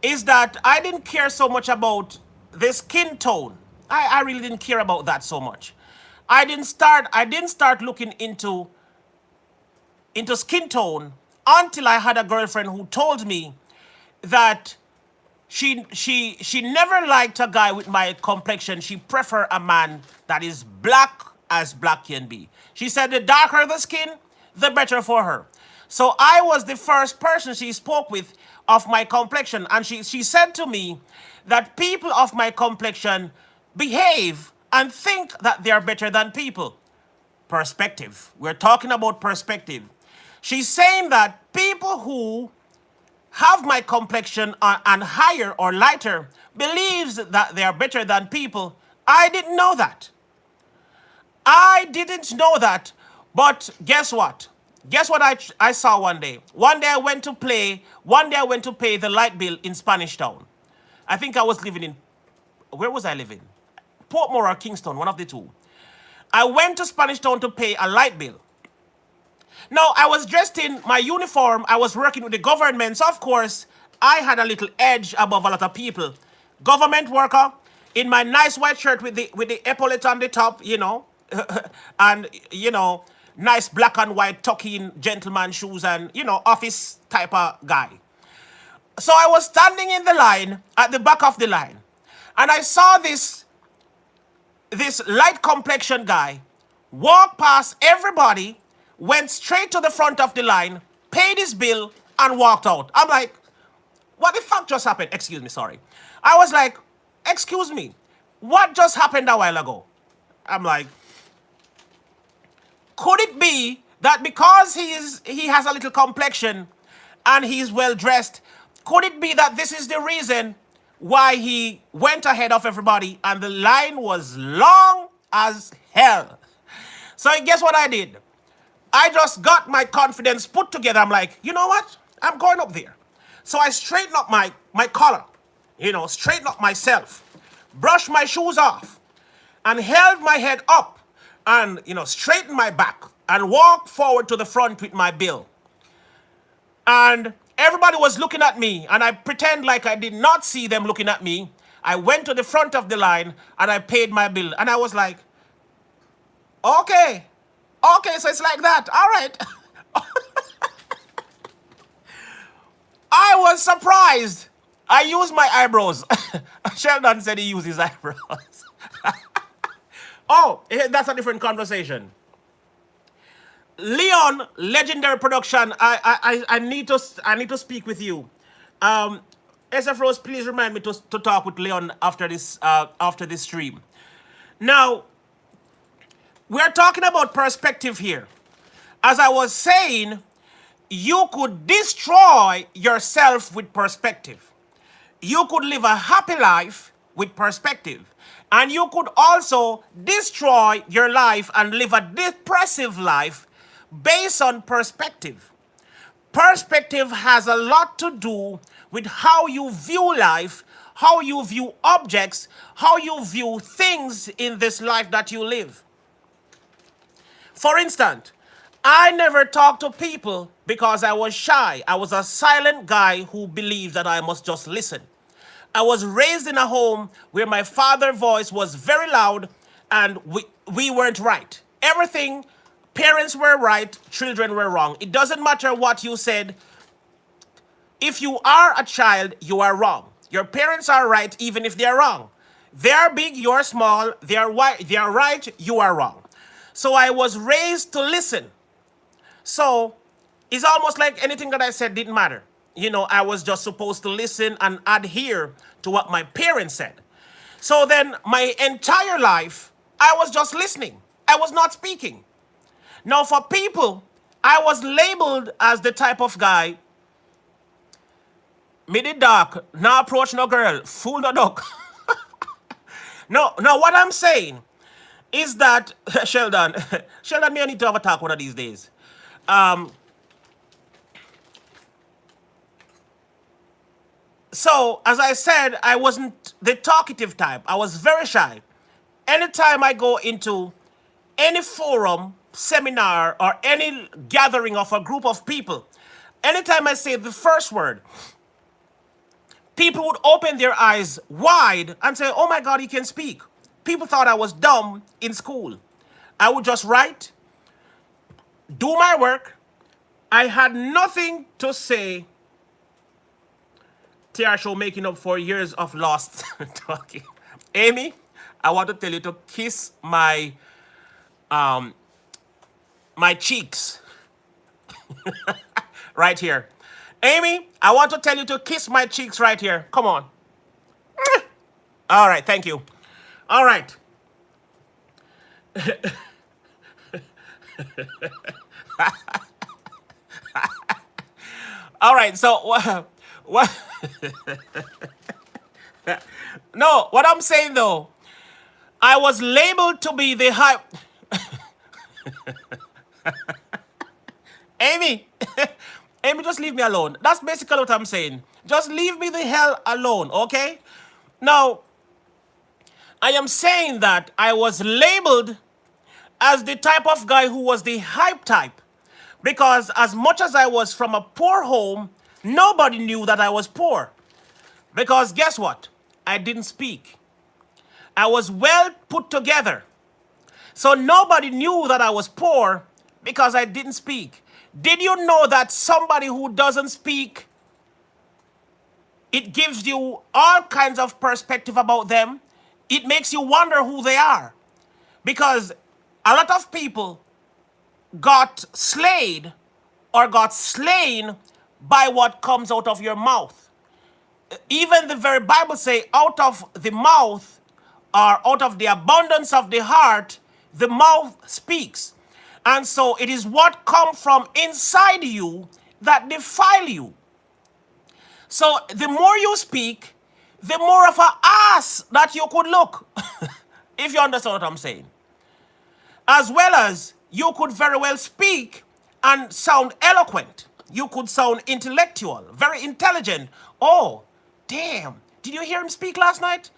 is that I didn't care so much about the skin tone. I really didn't care about that so much. I didn't start looking into skin tone until I had a girlfriend who told me that she never liked a guy with my complexion. She preferred a man that is black as black can be. She said the darker the skin, the better for her. So I was the first person she spoke with of my complexion. And she said to me that people of my complexion behave and think that they are better than people. Perspective. We're talking about perspective. She's saying that people who have my complexion and higher or lighter believes that they are better than people. I didn't know that. I didn't know that. But guess what? Guess what I saw one day? One day I went to pay the light bill in Spanish Town. I think I was living in, where was I living? Portmore or Kingston, one of the two. I went to Spanish Town to pay a light bill. Now, I was dressed in my uniform. I was working with the government. So, of course, I had a little edge above a lot of people. Government worker in my nice white shirt with the epaulette on the top, you know, and, you know, nice black and white tuck-in gentleman shoes and, you know, office type of guy. So I was standing in the line, at the back of the line, and I saw this light complexion guy walk past everybody, went straight to the front of the line, paid his bill, and walked out. I'm like, what the fuck just happened? Excuse me, sorry. I was like, excuse me, what just happened a while ago? I'm like, Could it be that because he has a little complexion and he's well dressed, could it be that this is the reason why he went ahead of everybody and the line was long as hell? So guess what I did? I just got my confidence put together. I'm like, you know what? I'm going up there. So I straightened up my collar, straightened up myself, brushed my shoes off, and held my head up and, straightened my back and walked forward to the front with my bill. And everybody was looking at me, and I pretend like I did not see them looking at me. I went to the front of the line and I paid my bill. And I was like, okay, so it's like that. All right. I was surprised. I used my eyebrows. Sheldon said he used his eyebrows. Oh, that's a different conversation. Leon, Legendary Production. I need to speak with you. SF Rose, please remind me to talk with Leon after this stream. Now, we're talking about perspective here. As I was saying, you could destroy yourself with perspective. You could live a happy life with perspective. And you could also destroy your life and live a depressive life based on perspective. Perspective has a lot to do with how you view life, how you view objects, how you view things in this life that you live. For instance, I never talked to people because I was shy. I was a silent guy who believed that I must just listen. I was raised in a home where my father's voice was very loud and we weren't right. Everything, parents were right, children were wrong. It doesn't matter what you said. If you are a child, you are wrong. Your parents are right even if they're wrong. They're big, you're small, they're right, you are wrong. So I was raised to listen. So it's almost like anything that I said didn't matter. I was just supposed to listen and adhere to what my parents said. So then my entire life, I was just listening. I was not speaking. Now for people, I was labeled as the type of guy, mid it dark, now approach no girl, fool no duck. No, what I'm saying is that, Sheldon, me I need to have a talk one of these days. So, as I said, I wasn't the talkative type. I was very shy. Anytime I go into any forum, seminar, or any gathering of a group of people, anytime I say the first word, people would open their eyes wide and say, oh my God, he can speak. People thought I was dumb in school. I would just write, do my work. I had nothing to say. TR Show making up for years of lost talking. Amy, I want to tell you to kiss my cheeks. Right here. Amy, I want to tell you to kiss my cheeks right here. Come on. All right, thank you. All right. All right, so what? No, what I'm saying though, I was labeled to be the hype. Amy, Amy, just leave me alone. That's basically what I'm saying. Just leave me the hell alone, okay? Now, I am saying that I was labeled as the type of guy who was the hype type. Because as much as I was from a poor home, nobody knew that I was poor. Because guess what? I didn't speak. I was well put together. So nobody knew that I was poor because I didn't speak. Did you know that somebody who doesn't speak, it gives you all kinds of perspective about them? It makes you wonder who they are. Because a lot of people got slayed or got slain by what comes out of your mouth. Even the very Bible say, out of the mouth or out of the abundance of the heart, the mouth speaks. And so it is what come from inside you that defile you. So the more you speak, the more of an ass that you could look. If you understand what I'm saying. As well as you could very well speak and sound eloquent. You could sound intellectual, very intelligent. Oh, damn. Did you hear him speak last night?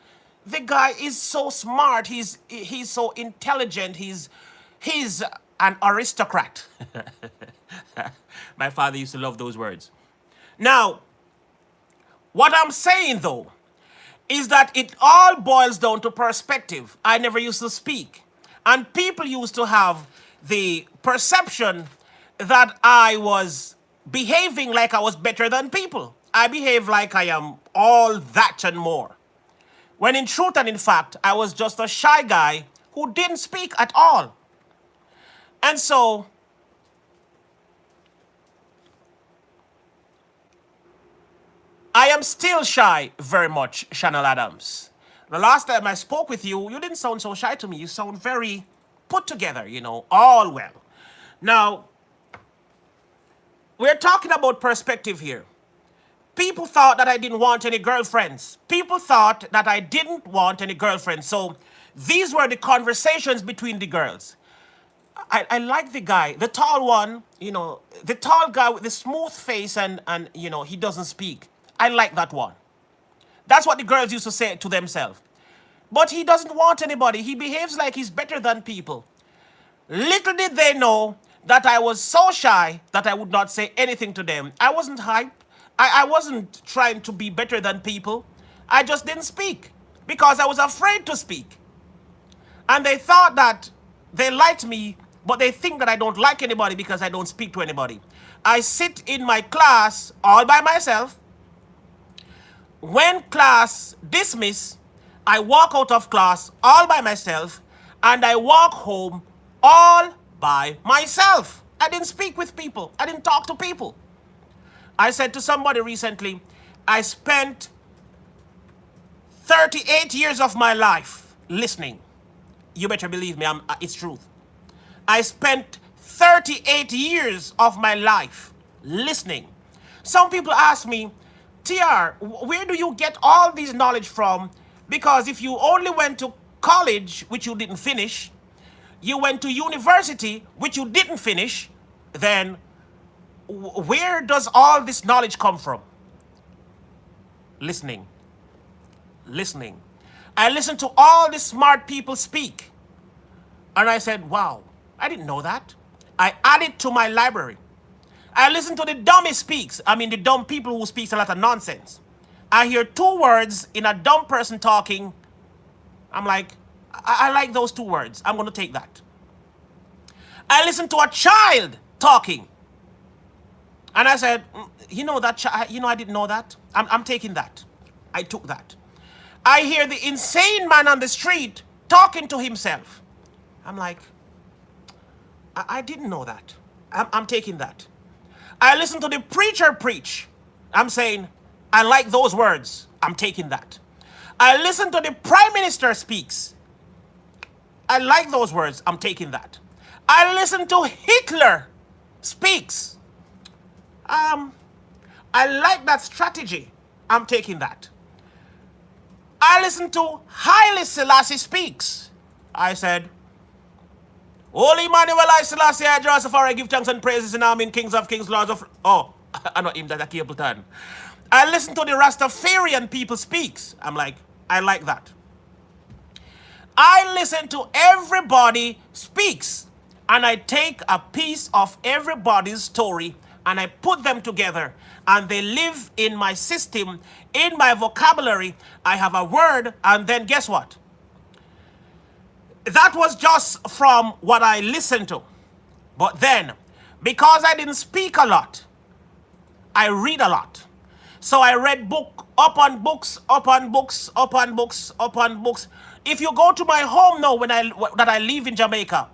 The guy is so smart. He's so intelligent. He's an aristocrat. My father used to love those words. Now, what I'm saying though, is that it all boils down to perspective. I never used to speak. And people used to have the perception that I was behaving like I was better than people. I behave like I am all that and more. When in truth and in fact, I was just a shy guy who didn't speak at all. And so, I am still shy very much, Chanel Adams. The last time I spoke with you, you didn't sound so shy to me. You sound very put together, all well. Now, we're talking about perspective here. People thought that I didn't want any girlfriends. People thought that I didn't want any girlfriends. So these were the conversations between the girls. I like the guy, the tall one, the tall guy with the smooth face and he doesn't speak. I like that one. That's what the girls used to say to themselves. But he doesn't want anybody. He behaves like he's better than people. Little did they know that I was so shy that I would not say anything to them. I wasn't hype. I wasn't trying to be better than people. I just didn't speak because I was afraid to speak. And they thought that they liked me, but they think that I don't like anybody because I don't speak to anybody. I sit in my class all by myself. When class dismiss, I walk out of class all by myself and I walk home all by myself. I didn't speak with people. I didn't talk to people. I said to somebody recently, I spent 38 years of my life listening. You better believe me, it's truth. I spent 38 years of my life listening. Some people ask me, TR, where do you get all this knowledge from? Because if you only went to college, which you didn't finish, you went to university, which you didn't finish, then where does all this knowledge come from? Listening. Listening. I listened to all the smart people speak. And I said, wow, I didn't know that. I added to my library. I listen to the dummy speaks. The dumb people who speaks a lot of nonsense. I hear 2 words in a dumb person talking. I'm like, I like those 2 words. I'm going to take that. I listen to a child talking. And I said, I didn't know that. I'm taking that. I took that. I hear the insane man on the street talking to himself. I'm like, I didn't know that. I'm taking that. I listen to the preacher preach. I'm saying, I like those words. I'm taking that. I listen to the prime minister speaks. I like those words. I'm taking that. I listen to Hitler speaks. I like that strategy. I'm taking that. I listen to Haile Selassie speaks. I said, Holy Emmanuel I Selassie, I Josaphat, give thanks and praises in name Kings of Kings, Lords of... Oh, I'm not him, that's a Capleton. I listen to the Rastafarian people speaks. I'm like, I like that. I listen to everybody speaks. And I take a piece of everybody's story and I put them together. And they live in my system, in my vocabulary. I have a word and then guess what? That was just from what I listened to. But then, because I didn't speak a lot, I read a lot. So I read book upon books, upon books, upon books, upon books. If you go to my home now that I live in Jamaica,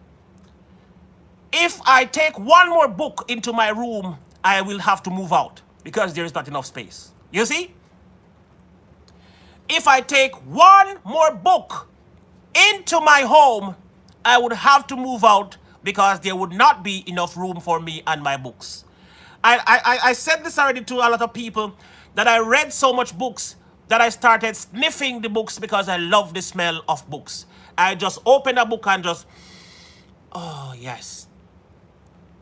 if I take one more book into my room, I will have to move out because there is not enough space. You see? If I take one more book into my home, I would have to move out because there would not be enough room for me and my books. I said this already to a lot of people that I read so much books that I started sniffing the books because I love the smell of books. I just open a book and just, oh yes.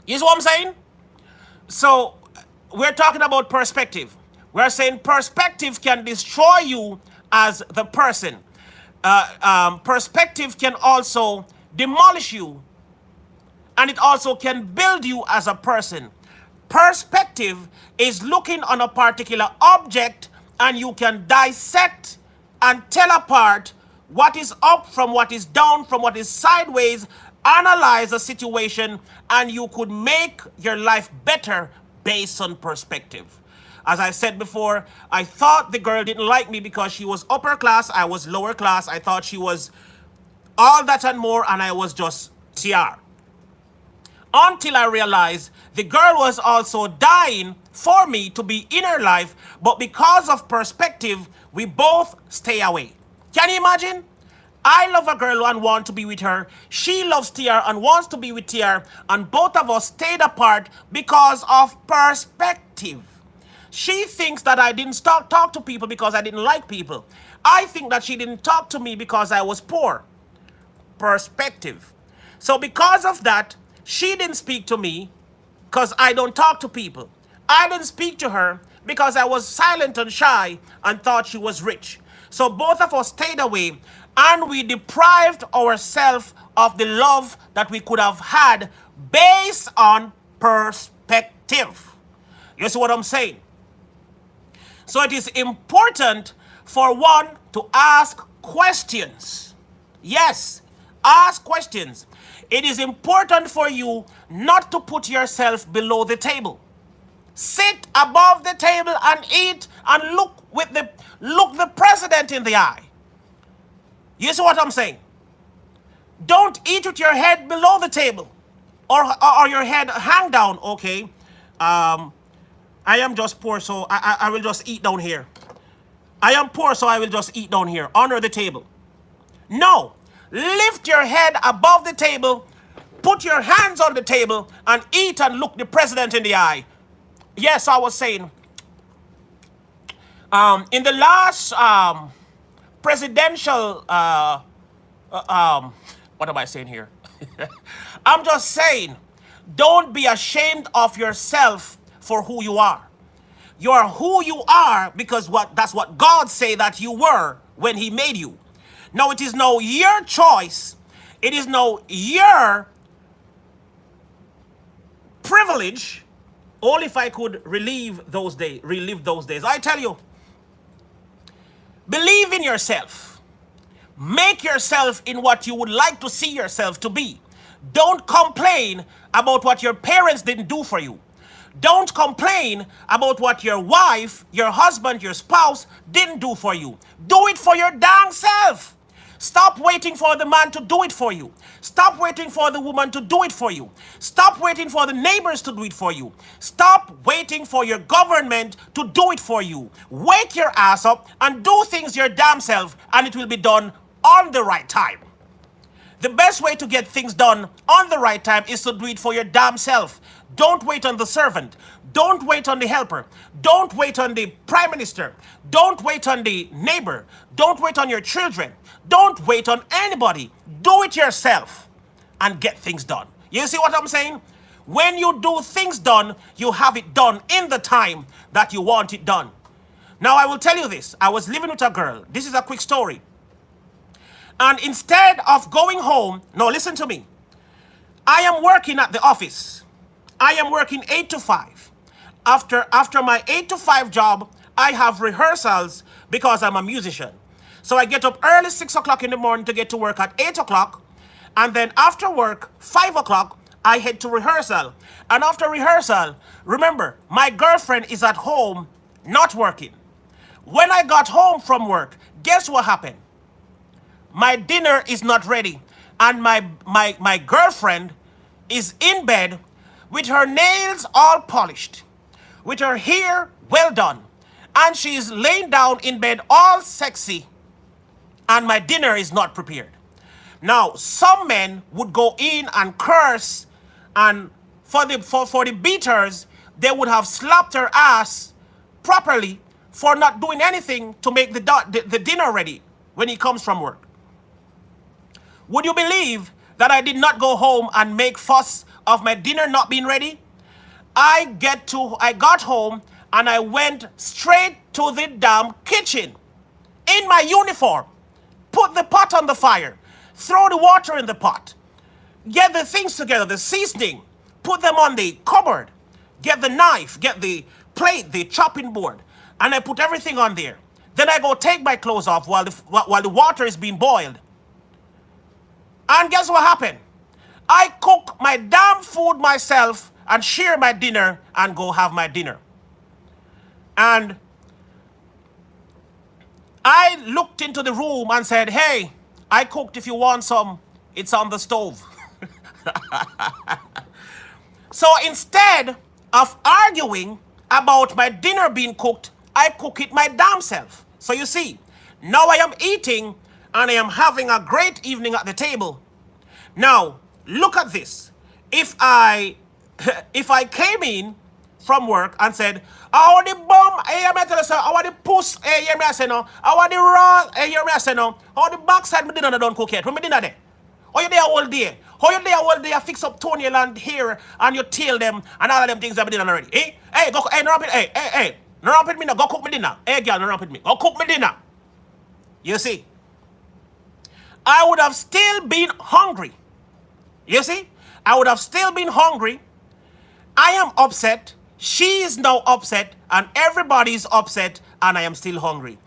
You see what I'm saying? So we're talking about perspective. We're saying perspective can destroy you as the person. Perspective can also demolish you, and it also can build you as a person. Perspective is looking on a particular object, and you can dissect and tell apart what is up from what is down, from what is sideways, analyze a situation, and you could make your life better based on perspective. As I said before, I thought the girl didn't like me because she was upper class, I was lower class. I thought she was all that and more, and I was just TR. Until I realized the girl was also dying for me to be in her life, but because of perspective, we both stay away. Can you imagine? I love a girl and want to be with her. She loves TR and wants to be with TR, and both of us stayed apart because of perspective. She thinks that I didn't talk to people because I didn't like people. I think that she didn't talk to me because I was poor. Perspective. So because of that, she didn't speak to me because I don't talk to people. I didn't speak to her because I was silent and shy and thought she was rich. So both of us stayed away, and we deprived ourselves of the love that we could have had based on perspective. You see what I'm saying? So it is important for one to ask questions. Yes, ask questions. It is important for you not to put yourself below the table. Sit above the table and eat and look the president in the eye. You see what I'm saying? Don't eat with your head below the table or your head hang down, okay? I am just poor, so I will just eat down here. I am poor, so I will just eat down here. Honor the table. No. Lift your head above the table, put your hands on the table, and eat and look the president in the eye. Yes, I was saying, in the last presidential, what am I saying here? I'm just saying, don't be ashamed of yourself for who you are. You are who you are because that's what God said that you were when he made you. Now it is now your choice. It is now your privilege. Only if I could relive those days. I tell you, believe in yourself. Make yourself in what you would like to see yourself to be. Don't complain about what your parents didn't do for you. Don't complain about what your wife, your husband, your spouse didn't do for you. Do it for your dang self. Stop waiting for the man to do it for you. Stop waiting for the woman to do it for you. Stop waiting for the neighbors to do it for you. Stop waiting for your government to do it for you. Wake your ass up and do things your damn self, and it will be done on the right time. The best way to get things done on the right time is to do it for your damn self. Don't wait on the servant. Don't wait on the helper. Don't wait on the prime minister. Don't wait on the neighbor. Don't wait on your children. Don't wait on anybody. Do it yourself and get things done. You see what I'm saying? When you do things done, you have it done in the time that you want it done. Now, I will tell you this. I was living with a girl. This is a quick story. And instead of going home, no, listen to me. I am working at the office. I am working 8 to 5. After my 8 to 5 job, I have rehearsals because I'm a musician. So I get up early 6 o'clock in the morning to get to work at 8 o'clock. And then after work, 5 o'clock, I head to rehearsal. And after rehearsal, remember, my girlfriend is at home not working. When I got home from work, guess what happened? My dinner is not ready, and my girlfriend is in bed with her nails all polished, with her hair well done, and she's laying down in bed all sexy, and my dinner is not prepared. Now, some men would go in and curse, and for the beaters, they would have slapped her ass properly for not doing anything to make the dinner ready when he comes from work. Would you believe that I did not go home and make fuss of my dinner not being ready? I got home and I went straight to the damn kitchen in my uniform. Put the pot on the fire. Throw the water in the pot. Get the things together, the seasoning. Put them on the cupboard. Get the knife, get the plate, the chopping board. And I put everything on there. Then I go take my clothes off while the water is being boiled. And guess what happened? I cook my damn food myself and share my dinner and go have my dinner. And I looked into the room and said, hey, I cooked if you want some. It's on the stove. So instead of arguing about my dinner being cooked, I cook it my damn self. So you see, now I am eating and I am having a great evening at the table. Now, look at this. If I came in from work and said, I want the bum, I want the puss, I want the raw, how the backside me dinner don't cook yet. When me dinner there? How you there all day? How you there all day? Fix up toenail and hair and you tail them and all of them things that me dinner already. Hey, go, hey, no ramp it, hey, no ramp it me now, go cook me dinner. Hey, girl, no ramp it me, go cook me dinner. You see, I would have still been hungry. You see, I would have still been hungry. I am upset. She is now upset, and everybody's upset, and I am still hungry.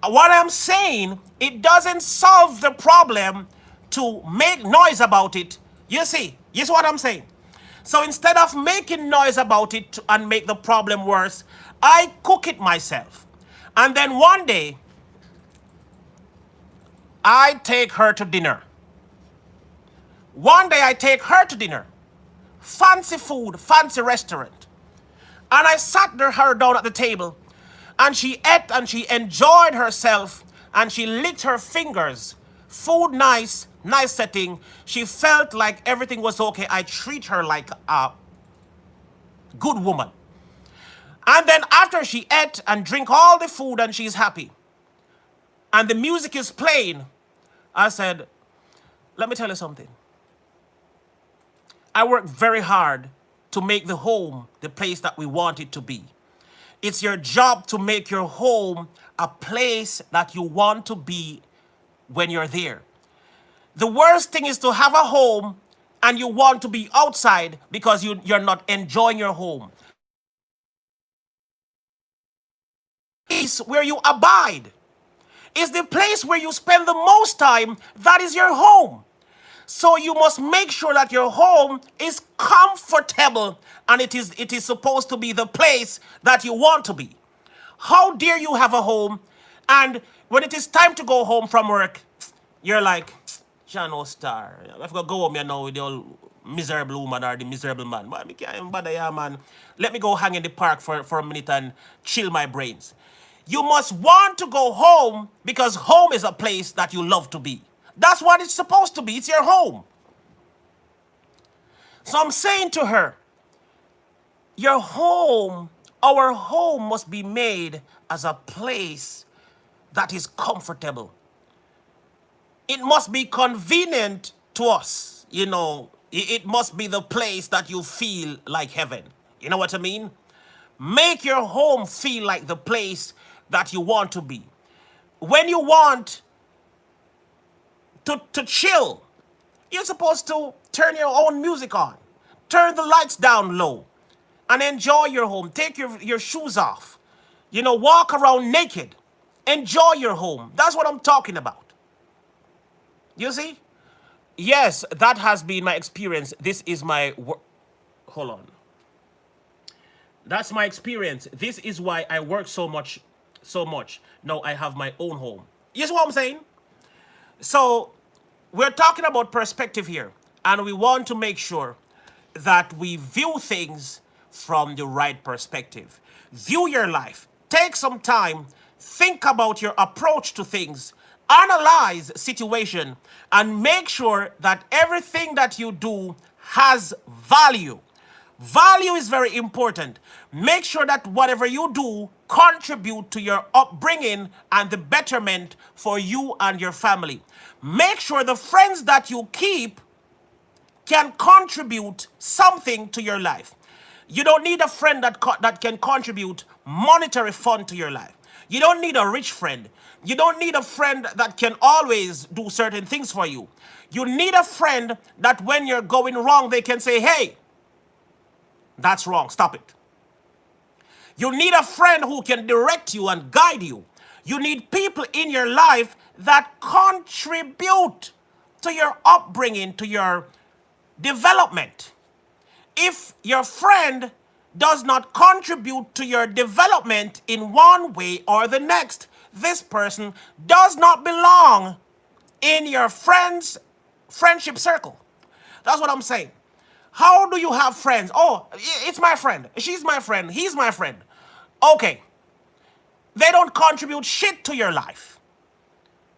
What I'm saying, it doesn't solve the problem to make noise about it. You see what I'm saying? So instead of making noise about it and make the problem worse, I cook it myself. And then one day, I take her to dinner. One day I take her to dinner. Fancy food, fancy restaurant. And I sat her down at the table, and she ate and she enjoyed herself, and she licked her fingers. Food nice, nice setting. She felt like everything was okay. I treat her like a good woman. And then after she ate and drink all the food and she's happy, and the music is playing, I said, let me tell you something. I work very hard to make the home the place that we want it to be. It's your job to make your home a place that you want to be when you're there. The worst thing is to have a home and you want to be outside because you're not enjoying your home. It's where you abide. It's the place where you spend the most time. That is your home. So you must make sure that your home is comfortable, and it is supposed to be the place that you want to be. How dare you have a home, and when it is time to go home from work, you're like, Jano Star, I've got to go home here now with the old miserable woman or the miserable man. But I can't bother ya, man. Let me go hang in the park for a minute and chill my brains. You must want to go home because home is a place that you love to be. That's what it's supposed to be. It's your home. So I'm saying to her, your home, our home must be made as a place that is comfortable. It must be convenient to us. You know, it must be the place that you feel like heaven. You know what I mean? Make your home feel like the place that you want to be. When you want to chill, you're supposed to turn your own music on, turn the lights down low, and enjoy your home. Take your shoes off. You know, walk around naked. Enjoy your home. That's what I'm talking about. You see? Yes, that has been my experience. This is my hold on. That's my experience. This is why I work so much. Now I have my own home. You see what I'm saying? So we're talking about perspective here, and we want to make sure that we view things from the right perspective. View your life. Take some time. Think about your approach to things. Analyze situation and make sure that everything that you do has value. Value is very important. Make sure that whatever you do contribute to your upbringing and the betterment for you and your family. Make sure the friends that you keep can contribute something to your life. You don't need a friend that can contribute monetary fund to your life. You don't need a rich friend. You don't need a friend that can always do certain things for you. You need a friend that when you're going wrong, they can say, hey, that's wrong, stop it. You need a friend who can direct you and guide you. You need people in your life that contribute to your upbringing, to your development. If your friend does not contribute to your development in one way or the next, this person does not belong in your friendship circle. That's what I'm saying. How do you have friends? Oh, it's my friend. She's my friend. He's my friend. Okay. They don't contribute shit to your life.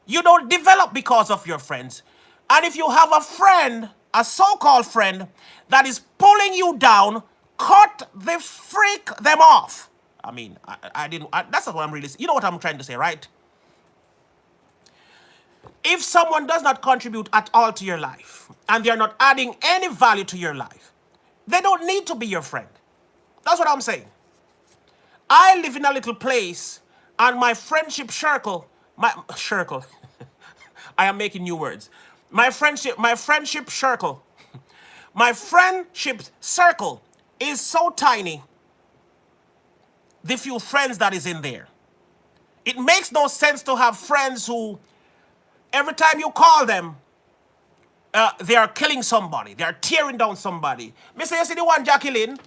You don't develop because of your friends. And if you have a friend, a so-called friend, that is pulling you down, cut the freak them off. I mean, that's not what I'm really saying. You know what I'm trying to say, right? If someone does not contribute at all to your life, and they're not adding any value to your life, they don't need to be your friend. That's what I'm saying. I live in a little place, and my friendship circle, I am making new words. My friendship circle is so tiny, the few friends that is in there. It makes no sense to have friends who, every time you call them, they are killing somebody. They are tearing down somebody. Me say, you see the one Jacqueline?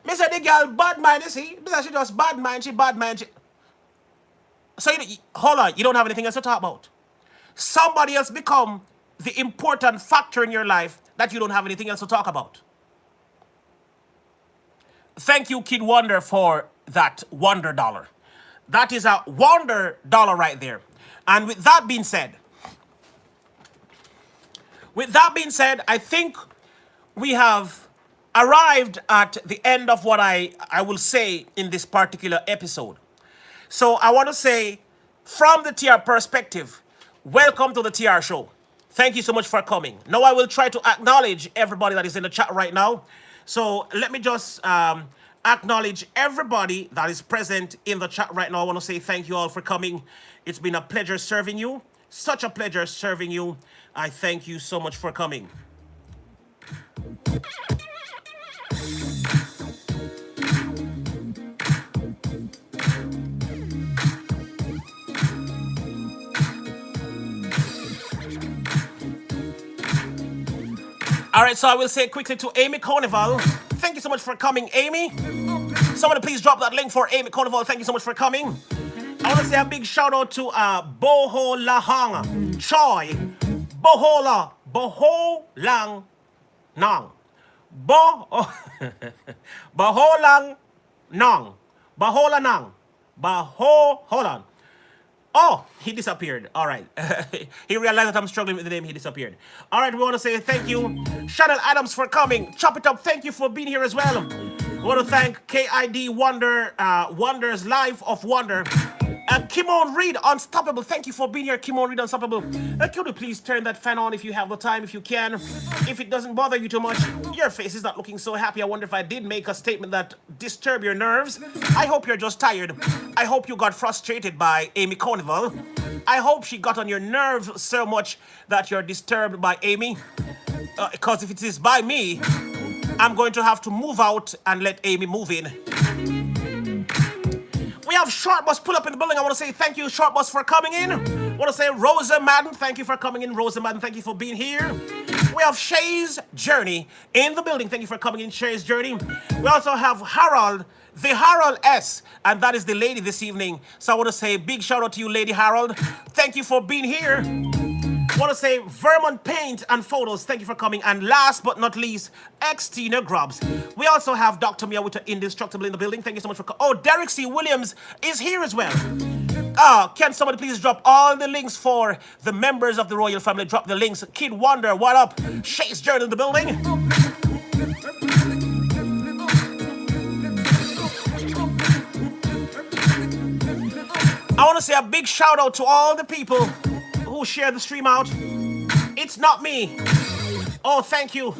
Me say, the girl bad mind, you see? Me say, she just bad mind, she bad mind. So, hold on, you don't have anything else to talk about. Somebody else become the important factor in your life that you don't have anything else to talk about. Thank you, Kid Wonder, for that Wonder Dollar. That is a Wonder Dollar right there. And with that being said, I think we have arrived at the end of what I will say in this particular episode. So I want to say, from the TR perspective, welcome to the TR show. Thank you so much for coming. Now I will try to acknowledge everybody that is in the chat right now. So let me just acknowledge everybody that is present in the chat right now. I want to say thank you all for coming. It's been a pleasure serving you. Such a pleasure serving you. I thank you so much for coming. All right, so I will say quickly to Amy Carnival, thank you so much for coming, Amy. Somebody please drop that link for Amy Carnival. Thank you so much for coming. I want to say a big shout out to Boho Lahang Choi. Boholang Nang. Boholang Nang. Bahola Nang. Hold on. Oh, he disappeared. All right. He realized that I'm struggling with the name. He disappeared. All right, we want to say thank you. Chanel Adams for coming. Chop It Up, thank you for being here as well. We want to thank KID Wonder, Wonders Life of Wonder. Kimon Reed, Unstoppable, thank you for being here. Kimon Reed, Unstoppable. Could you please turn that fan on if you have the time, if you can. If it doesn't bother you too much. Your face is not looking so happy. I wonder if I did make a statement that disturbed your nerves. I hope you're just tired. I hope you got frustrated by Amy Carnival. I hope she got on your nerves so much that you're disturbed by Amy. Because if it is by me, I'm going to have to move out and let Amy move in. We have Short Bus pull up in the building. I want to say thank you, Short Bus, for coming in. I want to say Rosa Madden, thank you for coming in. Rosa Madden, thank you for being here. We have Shay's Journey in the building. Thank you for coming in, Shay's Journey. We also have Harold, the Harold S, and that is the lady this evening. So I want to say big shout out to you, Lady Harold. Thank you for being here. I want to say Vermont Paint and Photos, thank you for coming. And last but not least, X-Tina Grubbs. We also have Dr. Mia with Indestructible in the building. Thank you so much for coming. Oh, Derek C. Williams is here as well. Can somebody please drop all the links for the members of the royal family? Drop the links. Kid Wonder, what up? Chase Jordan in the building. I want to say a big shout out to all the people who share the stream out. It's not me. Oh, thank you.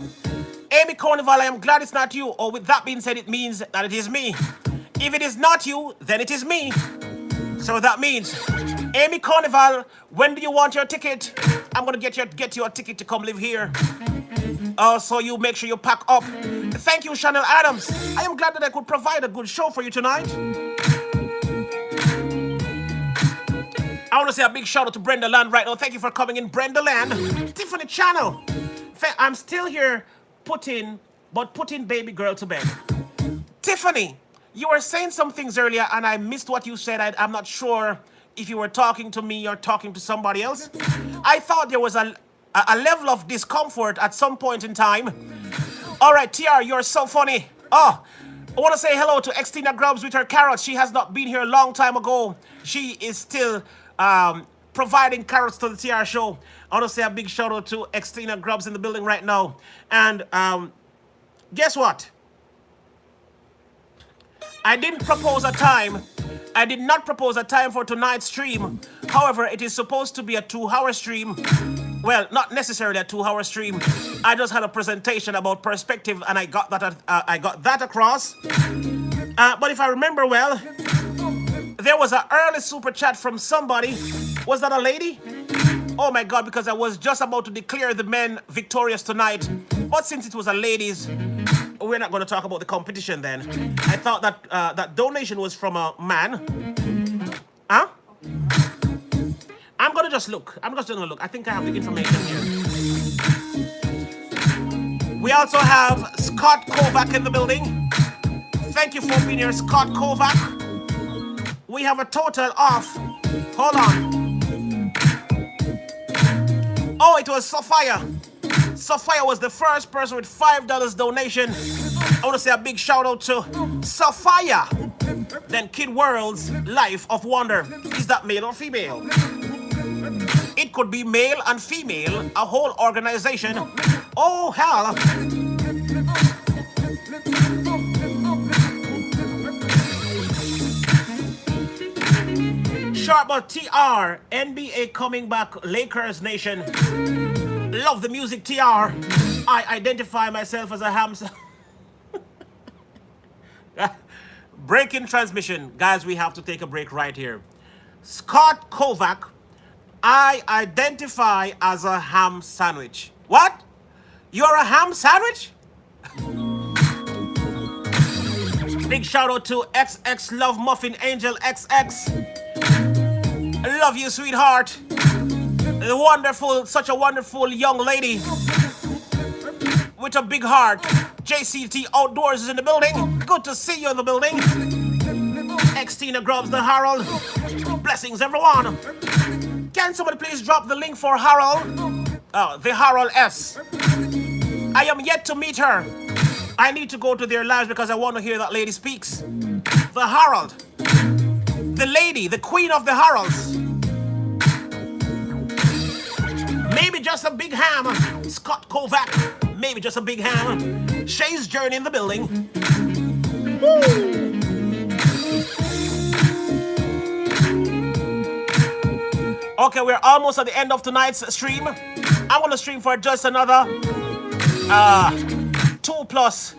Amy Carnival, I am glad it's not you. Oh, with that being said, it means that it is me. If it is not you, then it is me. So that means, Amy Carnival, when do you want your ticket? I'm going to get you a ticket to come live here. So you make sure you pack up. Thank you, Chanel Adams. I am glad that I could provide a good show for you tonight. I want to say a big shout out to Brenda Land right now. Thank you for coming in, Brenda Land. Tiffany Channel. I'm still here putting baby girl to bed. Tiffany, you were saying some things earlier and I missed what you said. I'm not sure if you were talking to me or talking to somebody else. I thought there was a level of discomfort at some point in time. All right, TR, you're so funny. Oh, I want to say hello to Xtina Grubbs with her carrots. She has not been here a long time ago. She is still providing carrots to the TR show. I want to say a big shout out to Xtina Grubbs in the building right now. And guess what? I didn't propose a time. I did not propose a time for tonight's stream. However, it is supposed to be a 2-hour stream. Well, not necessarily a 2-hour stream. I just had a presentation about perspective and I got that across. But if I remember well, there was an early super chat from somebody. Was that a lady? Oh my God, because I was just about to declare the men victorious tonight. But since it was a ladies, we're not going to talk about the competition then. I thought that that donation was from a man. Huh? I'm going to just look. I'm just going to look. I think I have the information here. We also have Scott Kovac in the building. Thank you for being here, Scott Kovac. We have a total of, hold on. Oh, it was Sophia. Sophia was the first person with $5 donation. I want to say a big shout out to Sophia. Then Kid World's Life of Wonder. Is that male or female? It could be male and female, a whole organization. Oh, hell. Sharp TR, NBA coming back, Lakers Nation. Love the music, TR. I identify myself as a hamster. Breaking transmission. Guys, we have to take a break right here. Scott Kovac, I identify as a ham sandwich. What? You're a ham sandwich? Big shout out to XX Love Muffin Angel XX. I love you, sweetheart. The wonderful, such a wonderful young lady with a big heart. JCT Outdoors is in the building. Good to see you in the building. Xtina Grubbs, the Harold. Blessings, everyone. Can somebody please drop the link for Harold? The Harold S. I am yet to meet her. I need to go to their lives because I want to hear that lady speaks. The Harold. The lady, the queen of the Harolds. Maybe just a big ham. Scott Kovac. Maybe just a big ham. Shay's Journey in the building. Woo! Okay, we're almost at the end of tonight's stream. I'm gonna stream for just another 2 plus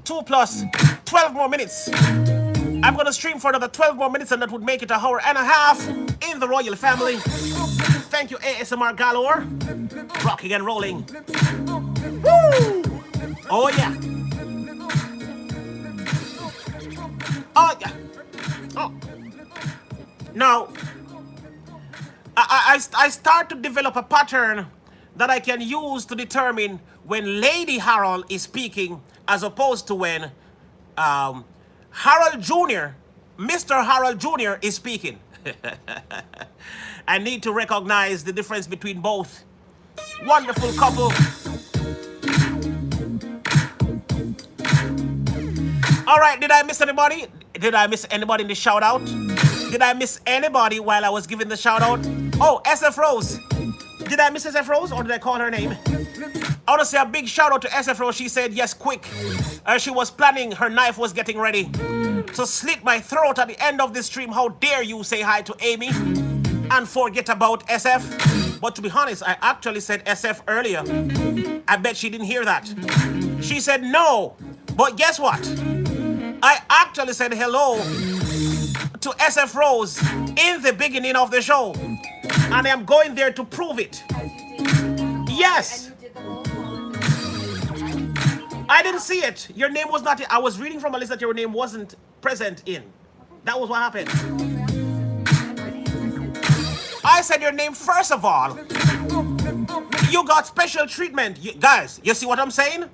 12 more minutes. I'm gonna stream for another 12 more minutes and that would make it 1.5 hours in the royal family. Thank you, ASMR Galore. Rocking and rolling. Woo! Oh yeah. Oh yeah. Oh. Now, I start to develop a pattern that I can use to determine when Lady Harold is speaking as opposed to when Harold Jr., Mr. Harold Jr. is speaking. I need to recognize the difference between both. Wonderful couple. All right, did I miss anybody? Did I miss anybody in the shout out? Did I miss anybody while I was giving the shout out? Oh, SF Rose. Did I miss SF Rose or did I call her name? I want to say a big shout out to SF Rose. She said yes quick. She was planning, her knife was getting ready to slit my throat at the end of the stream. How dare you say hi to Amy and forget about SF? But to be honest, I actually said SF earlier. I bet she didn't hear that. She said no. But guess what? I actually said hello to SF Rose in the beginning of the show. And I'm going there to prove it. Yes. I didn't see it. Your name was not. I was reading from a list that your name wasn't present in. That was what happened. I said your name first of all. You got special treatment. Guys, you see what I'm saying?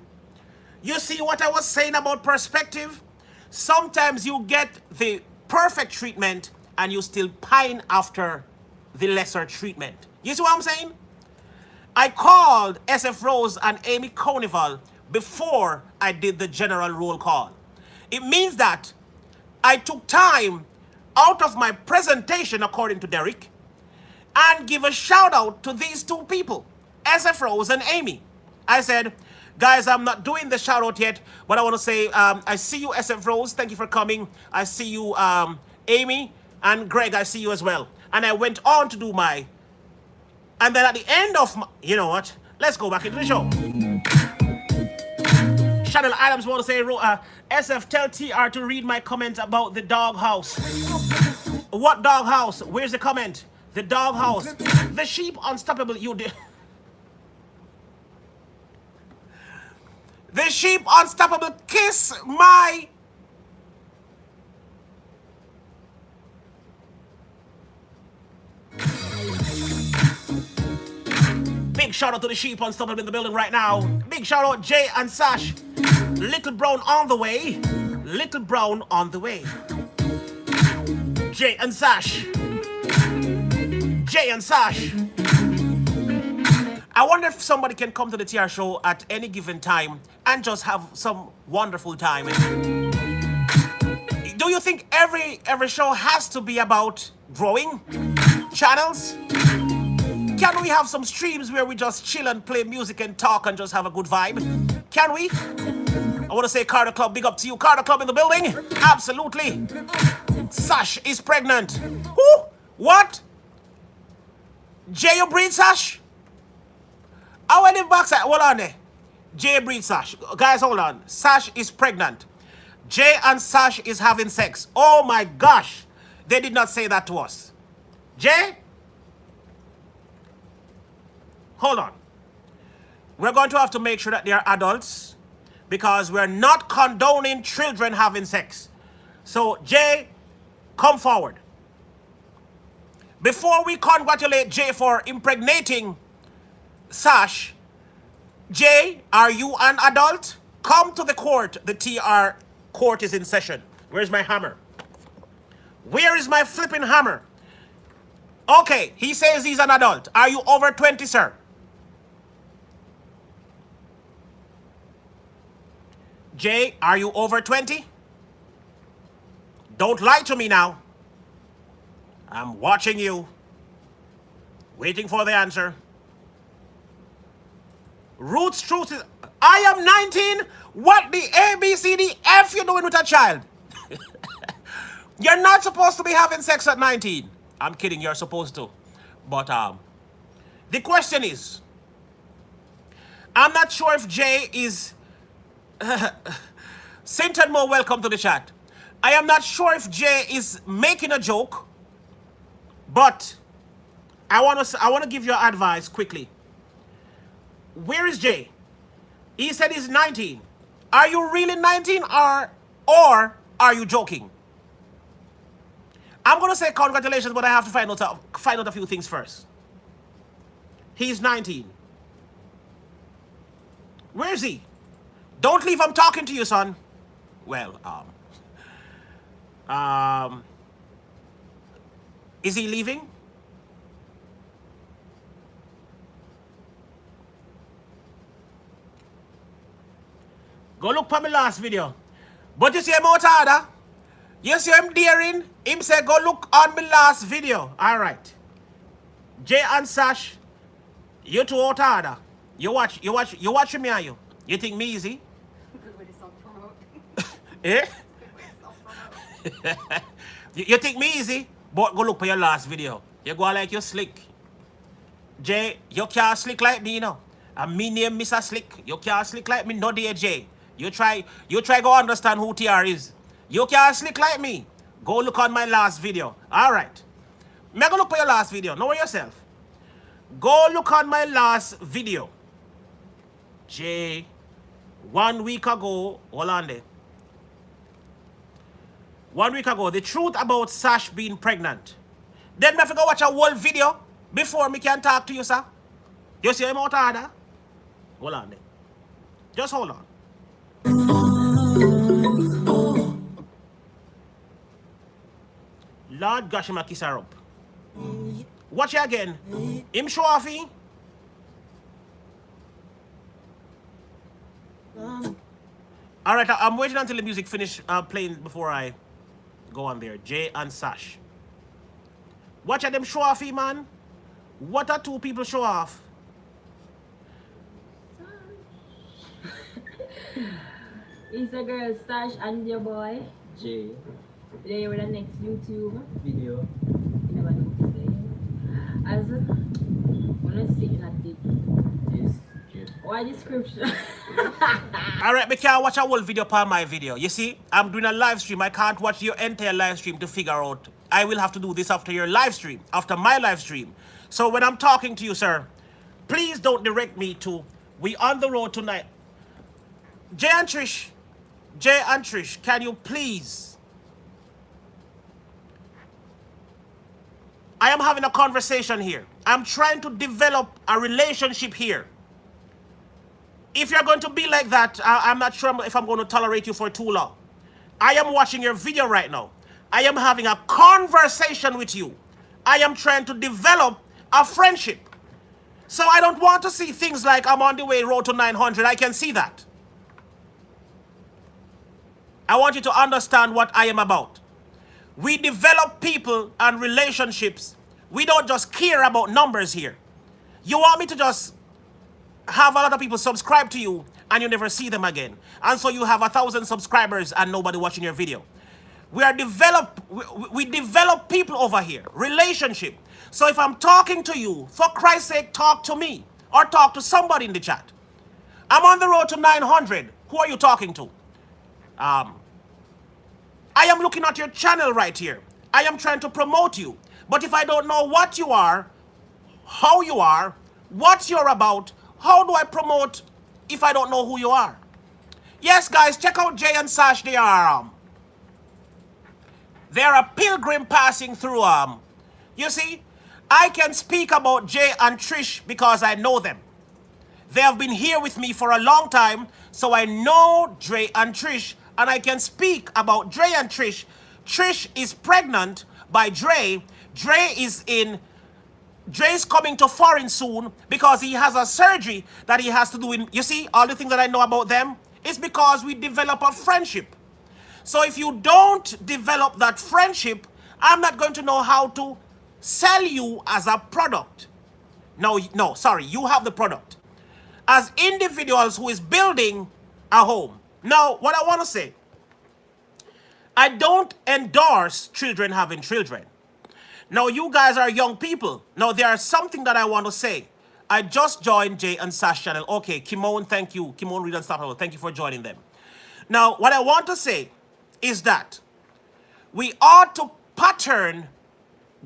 You see what I was saying about perspective? Sometimes you get the perfect treatment and you still pine after the lesser treatment. You see what I'm saying? I called SF Rose and Amy Carnival before I did the general roll call. It means that I took time out of my presentation, according to Derek, and give a shout out to these two people, SF Rose and Amy. I said, guys, I'm not doing the shout out yet, but I want to say, I see you, SF Rose. Thank you for coming. I see you, Amy, and Greg, I see you as well. And I went on to do my, and then at the end of my, you know what? Let's go back into the show. Chanel Adams want to say, SF, tell TR to read my comment about the doghouse. What doghouse? Where's the comment? The doghouse. The sheep unstoppable. You did. The sheep unstoppable. Kiss my. Big shout out to the sheep unstoppable in the building right now. Big shout out Jay and Sash. Little Brown on the way. Little Brown on the way. Jay and Sash. Jay and Sash. I wonder if somebody can come to the TR show at any given time and just have some wonderful time. Do you think every show has to be about growing channels? Can we have some streams where we just chill and play music and talk and just have a good vibe? Can we? I want to say Carter Club, big up to you. Carter Club in the building? Absolutely. Sash is pregnant. Who? What? Jay, you breed Sash? I went in backside. Hold on there. Jay breed Sash. Guys, hold on. Sash is pregnant. Jay and Sash is having sex. Oh my gosh. They did not say that to us. Jay? Hold on. We're going to have to make sure that they are adults because we're not condoning children having sex. So, Jay, come forward. Before we congratulate Jay for impregnating Sash, Jay, are you an adult? Come to the court. The TR court is in session. Where's my hammer? Where is my flipping hammer? Okay, he says he's an adult. Are you over 20, sir? Jay, are you over 20? Don't lie to me now. I'm watching you. Waiting for the answer. Roots Truth is... I am 19? What the ABCDF you doing with a child? You're not supposed to be having sex at 19. I'm kidding, you're supposed to. But the question is, I'm not sure if Jay is... Sinton Mo, welcome to the chat. I am not sure if Jay is making a joke, but I want to give you advice quickly. Where is Jay? He said he's 19. Are you really 19 or are you joking? I'm going to say congratulations, but I have to find out a few things first. He's 19. Where is he? Don't leave, I'm talking to you, son. Well, is he leaving? Go look for my last video. But you see, I'm out order. You see him daring? Him say, go look on my last video. All right. Jay and Sash, you two out order. You watch me, are you? You think me easy? Good way to self-promote. Eh? Good way to self-promote. You think me easy? But go look for your last video. You go like you slick. Jay, you can't slick like me, you know. And me name Mr. Slick. You can't slick like me, no dear Jay. You try go understand who TR is. You can't slick like me. Go look on my last video. Alright. Me go look for your last video. Know yourself. Go look on my last video. Jay, 1 week ago, hold on there. 1 week ago, the truth about Sash being pregnant. Then me have to go watch a whole video before me can talk to you, sir. You see him out order? Hold on there. Just hold on. Lord gosh, him a kiss her up. Watch it again. Him show off he. Alright, I'm waiting until the music finish playing before I go on there. Jay and Sash. Watch at them show off he, man. What are two people show off? It's a girl Sash and your boy. J Today with the next YouTube. video. You never know what to say. As when I see in a dick. Yes, J. Why description? Alright, me can't watch a whole video per my video. You see, I'm doing a live stream. I can't watch your entire live stream to figure out. I will have to do this after your live stream, after my live stream. So when I'm talking to you, sir, please don't direct me to, we on the road tonight. Jay and Trish, can you please? I am having a conversation here. I'm trying to develop a relationship here. If you're going to be like that, I'm not sure if I'm going to tolerate you for too long. I am watching your video right now. I am having a conversation with you. I am trying to develop a friendship. So I don't want to see things like I'm on the way road to 900. I can see that. I want you to understand what I am about. We develop people and relationships. We don't just care about numbers here. You want me to just have a lot of people subscribe to you and you never see them again. And so you have 1,000 subscribers and nobody watching your video. We develop people over here. Relationship. So if I'm talking to you, for Christ's sake, talk to me. Or talk to somebody in the chat. I'm on the road to 900. Who are you talking to? I am looking at your channel right here. I am trying to promote you. But if I don't know what you are, how you are, what you're about, how do I promote if I don't know who you are? Yes, guys, check out Jay and Sash. They are a pilgrim passing through. You see, I can speak about Jay and Trish because I know them. They have been here with me for a long time, so I know Dre and Trish, and I can speak about Dre and Trish. Trish is pregnant by Dre. Dre's coming to foreign soon because he has a surgery that he has to do. You see, all the things that I know about them is because we develop a friendship. So if you don't develop that friendship, I'm not going to know how to sell you as a product. No, sorry, you have the product. As individuals who is building a home. Now, what I want to say, I don't endorse children having children. Now, you guys are young people. Now, there's something that I want to say. I just joined Jay and Sash channel. Okay, Kimon, thank you. Kimon Reed and Stuff. Thank you for joining them. Now, what I want to say is that we ought to pattern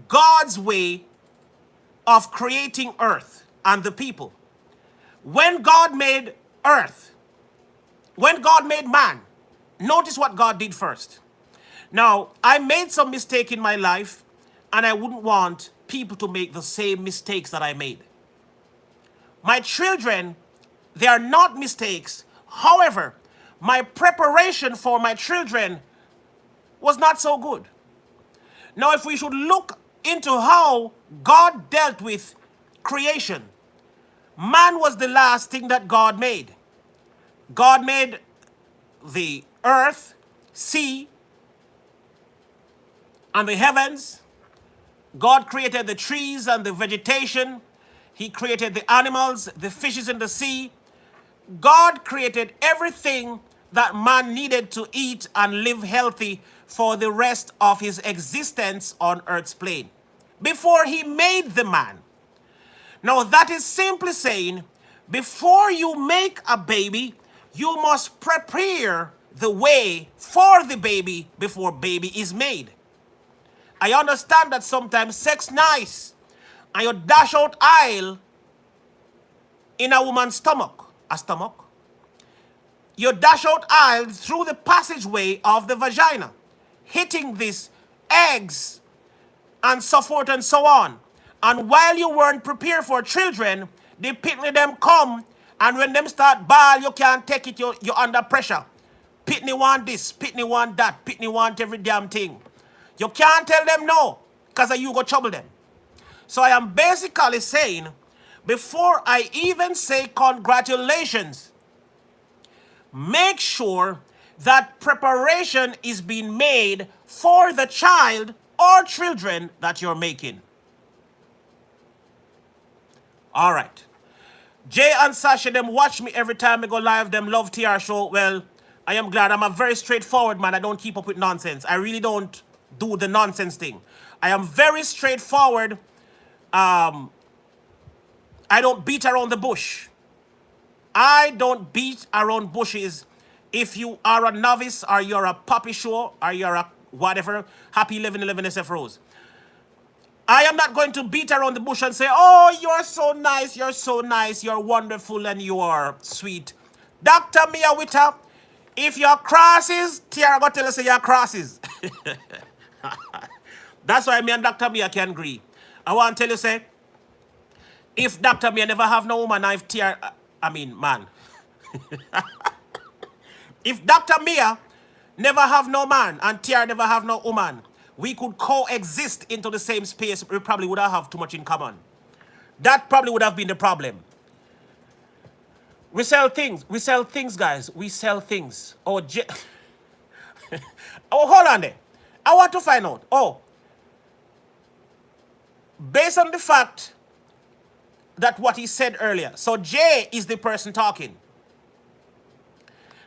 God's way of creating earth and the people. When God made earth, when God made man, notice what God did first. Now, I made some mistake in my life, and I wouldn't want people to make the same mistakes that I made. My children, they are not mistakes. However, my preparation for my children was not so good. Now, if we should look into how God dealt with creation, man was the last thing that God made. God made the earth, sea, and the heavens. God created the trees and the vegetation. He created the animals, the fishes in the sea. God created everything that man needed to eat and live healthy for the rest of his existence on earth's plane before he made the man. Now that is simply saying, before you make a baby, you must prepare the way for the baby before baby is made. I understand that sometimes sex nice and you dash out aisle in a woman's stomach. A stomach? You dash out aisle through the passageway of the vagina, hitting these eggs and so forth and so on. And while you weren't prepared for children, the pitney them come, and when them start bawl, you can't take it, you're under pressure. Pitney want this, pitney want that, pitney want every damn thing. You can't tell them no, because you go trouble them. So I am basically saying, before I even say congratulations, make sure that preparation is being made for the child or children that you're making. All right. Jay and Sasha, them watch me every time I go live. Them love TR show. Well, I am glad. I'm a very straightforward man. I don't keep up with nonsense. I really don't do the nonsense thing. I am very straightforward. I don't beat around the bush. I don't beat around bushes. If you are a novice or you're a puppy show or you're a whatever, happy 11 SF Rose. I am not going to beat around the bush and say, oh, you're so nice, you're wonderful, and you are sweet. Dr. Mia Witter, if you're crosses, Tiara go tell us you're crosses. That's why me and Dr. Mia can agree. I want to tell you, say, if Dr. Mia never have no woman, if Tiara, man. If Dr. Mia never have no man and Tiara never have no woman, we could coexist into the same space. We probably would not have too much in common. That probably would have been the problem. We sell things. We sell things, guys. We sell things. Oh, oh, hold on there. I want to find out. Oh, based on the fact that what he said earlier. So Jay is the person talking.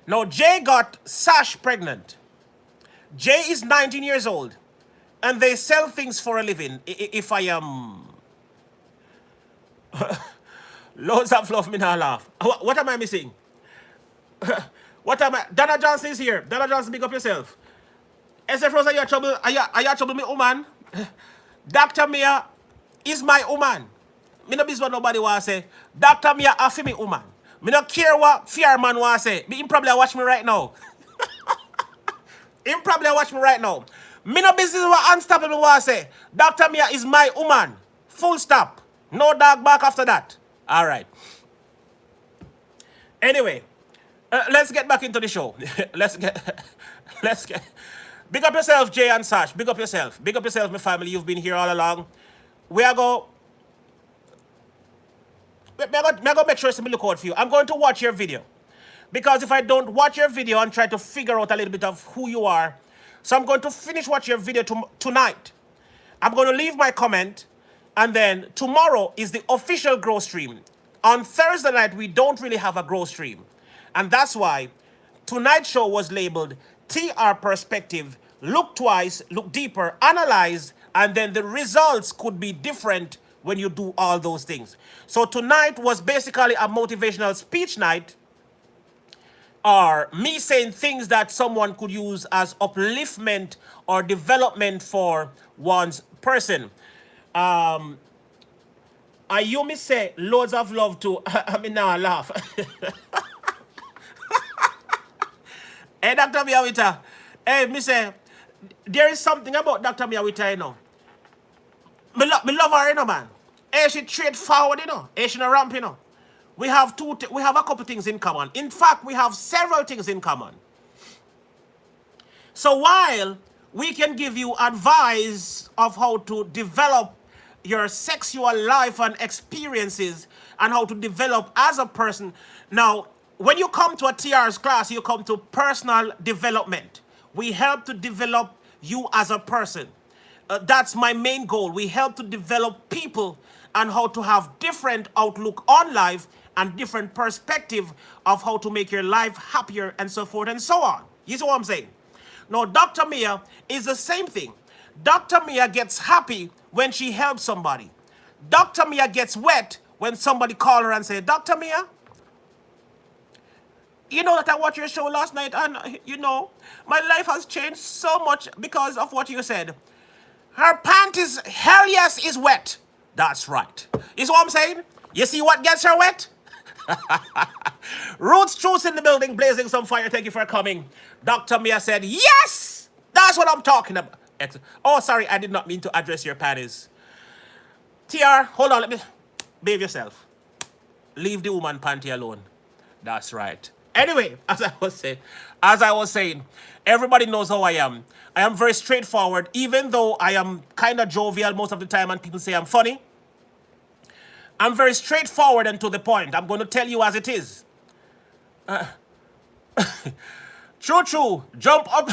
Now, Jay got Sash pregnant. Jay is 19 years old. And they sell things for a living. If I am... Loads of love, me not laugh. What am I missing? What am I... Donna Johnson is here. Donna Johnson, big up yourself. SF Rose, are you trouble? Are you trouble, me woman? Dr. Mia is my woman. Me no business what nobody want to say. Dr. Mia after me woman. Me no care what fear man want to say. Him probably watch me right now. Him probably watch me right now. Me no business what Unstoppable want to say. Dr. Mia is my woman. Full stop. No dog back after that. All right. Anyway, let's get back into the show. let's get. Big up yourself, Jay and Sash. Big up yourself. Big up yourself, my family. You've been here all along. We are going to make sure somebody look out for you. I'm going to watch your video. Because if I don't watch your video and try to figure out a little bit of who you are, so I'm going to finish watching your video tonight. I'm going to leave my comment, and then tomorrow is the official grow stream. On Thursday night, we don't really have a grow stream. And that's why tonight's show was labeled TR Perspective, look twice, look deeper, analyze, and then the results could be different when you do all those things. So tonight was basically a motivational speech night, or me saying things that someone could use as upliftment or development for one's person. Ayumi say loads of love to I mean now I laugh. Hey, Dr. Miawita. Hey, me say, there is something about Dr. Miawita, you know. Me love her, you know, man. Hey, she trade forward, you know. Hey, she no ramp, you know. We have a couple things in common. In fact, we have several things in common. So while we can give you advice of how to develop your sexual life and experiences and how to develop as a person. Now, when you come to a TR's class, you come to personal development. We help to develop you as a person. That's my main goal. We help to develop people and how to have different outlook on life and different perspective of how to make your life happier and so forth and so on. You see what I'm saying? Now, Dr. Mia is the same thing. Dr. Mia gets happy when she helps somebody. Dr. Mia gets wet when somebody calls her and say, Dr. Mia, you know that I watched your show last night and, you know, my life has changed so much because of what you said. Her panties, hell yes, is wet. That's right. You see what I'm saying? You see what gets her wet? Roots Truth in the building, blazing some fire. Thank you for coming. Dr. Mia said, yes, that's what I'm talking about. Oh, sorry, I did not mean to address your panties. TR, hold on, let me behave yourself. Leave the woman panty alone. That's right. Anyway, as I was saying, everybody knows how I am. I am very straightforward, even though I am kind of jovial most of the time and people say I'm funny. I'm very straightforward and to the point. I'm going to tell you as it is. True, jump up.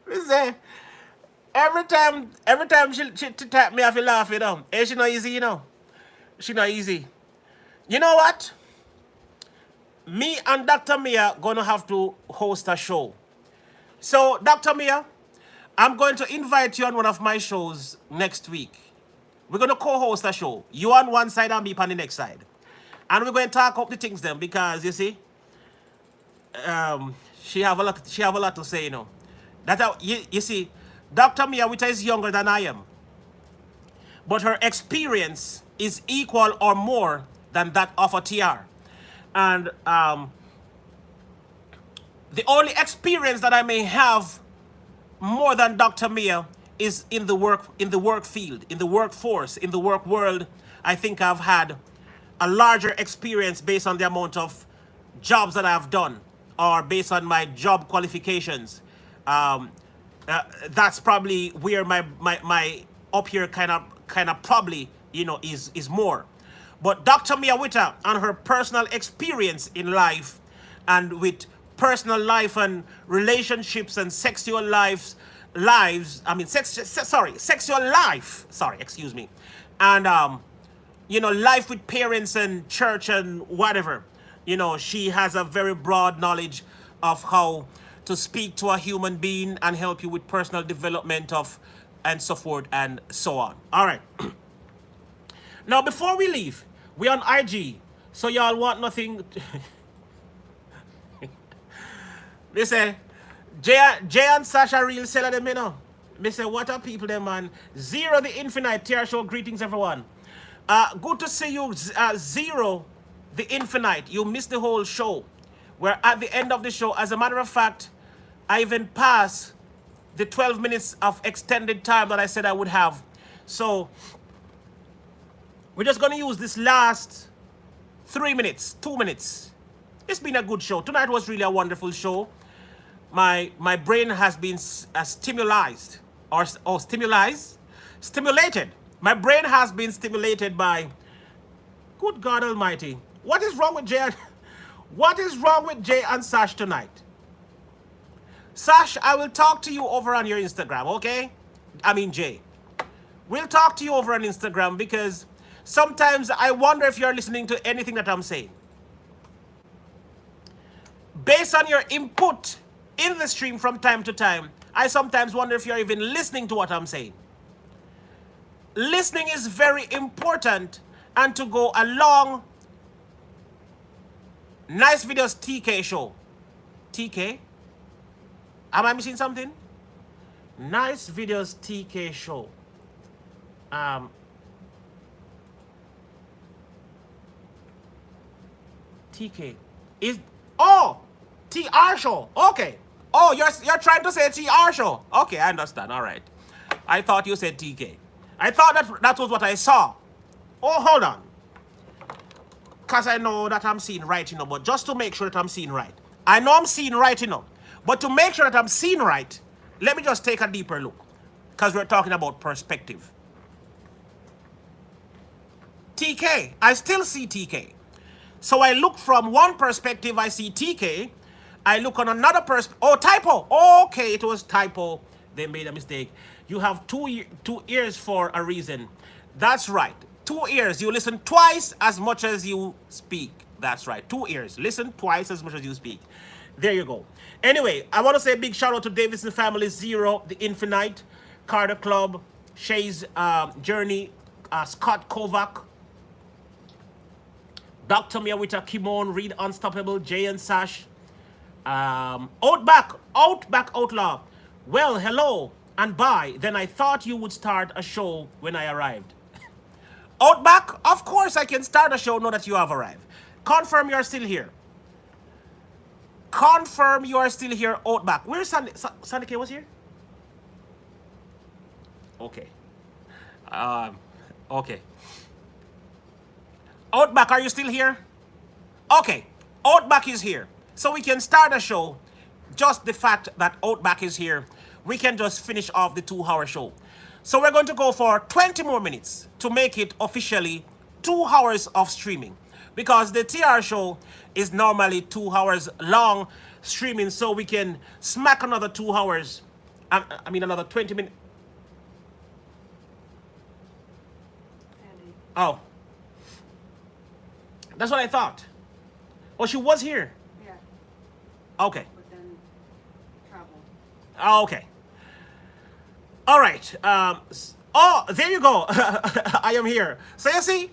Listen, every time she tap me, I feel laugh, you know. Hey, she not easy, you know. She not easy. You know what? Me and Dr. Mia gonna have to host a show. So, Dr. Mia, I'm going to invite you on one of my shows next week. We're gonna co-host a show. You on one side and me on the next side. And we're going to talk up the things then because you see, she have a lot to say, you know. You see, Dr. Mia Wita is younger than I am. But her experience is equal or more than that of a TR. And the only experience that I may have more than Dr. Mia is in the work field, in the workforce, in the work world. I think I've had a larger experience based on the amount of jobs that I've done or based on my job qualifications. That's probably where my up here kind of probably, you know, is more. But Dr. Mia Wita and her personal experience in life and with personal life and relationships and sexual life, excuse me. And, you know, life with parents and church and whatever. You know, she has a very broad knowledge of how to speak to a human being and help you with personal development of and so forth and so on. All right. Now, before we leave, we're on IG, so y'all want nothing. They say, Jay and Sasha real seller them, you know. They say, what are people them, man? Zero the Infinite, TR Show, greetings, everyone. Good to see you, Zero the Infinite. You missed the whole show. We're at the end of the show. As a matter of fact, I even passed the 12 minutes of extended time that I said I would have. So, we're just going to use this last 3 minutes, 2 minutes. It's been a good show. Tonight was really a wonderful show. My brain has been stimulated. My brain has been stimulated by, good God Almighty. What is wrong with Jay? What is wrong with Jay and Sash tonight? Sash, I will talk to you over on your Instagram, okay? I mean, Jay. We'll talk to you over on Instagram because sometimes I wonder if you're listening to anything that I'm saying. Based on your input in the stream from time to time, I sometimes wonder if you're even listening to what I'm saying. Listening is very important, and to go along, Nice Videos TK Show. TK? Am I missing something? Nice Videos TK Show. TK is TR Show. Okay. Oh, you're trying to say TR Show. Okay, I understand. All right. I thought you said TK. I thought that was what I saw. Oh, hold on. Because I know that I'm seeing right, you know, but just to make sure that I'm seeing right. I know I'm seeing right, you know, but to make sure that I'm seeing right, let me just take a deeper look. Because we're talking about perspective. TK. I still see TK. So I look from one perspective, I see TK, I look on another person. Oh, typo. Okay, it was typo. They made a mistake. You have two ears for a reason. That's right. 2 ears. You listen twice as much as you speak. That's right. 2 ears. Listen twice as much as you speak. There you go. Anyway, I want to say a big shout out to Davidson Family, Zero, The Infinite, Carter Club, Shay's Journey, Scott Kovac, Dr. Miyawita, Kimon, Reed Unstoppable, Jay and Sash, Outback Outlaw. Well, hello and bye. Then I thought you would start a show when I arrived. Outback, of course I can start a show now that you have arrived. Confirm you're still here. Confirm you are still here, Outback. Where's Sandy K was here? Okay. Okay. Outback, are you still here? Okay. Outback is here. So we can start a show. Just the fact that Outback is here, we can just finish off the 2-hour show. So we're going to go for 20 more minutes to make it officially 2 hours of streaming. Because the TR show is normally 2 hours long streaming, so we can smack another 2 hours. I mean another 20 minutes. Sandy. Oh. That's what I thought. Oh, she was here. Yeah, Okay. but then travel. Oh, okay. All right. Oh, there you go. I am here. So you see,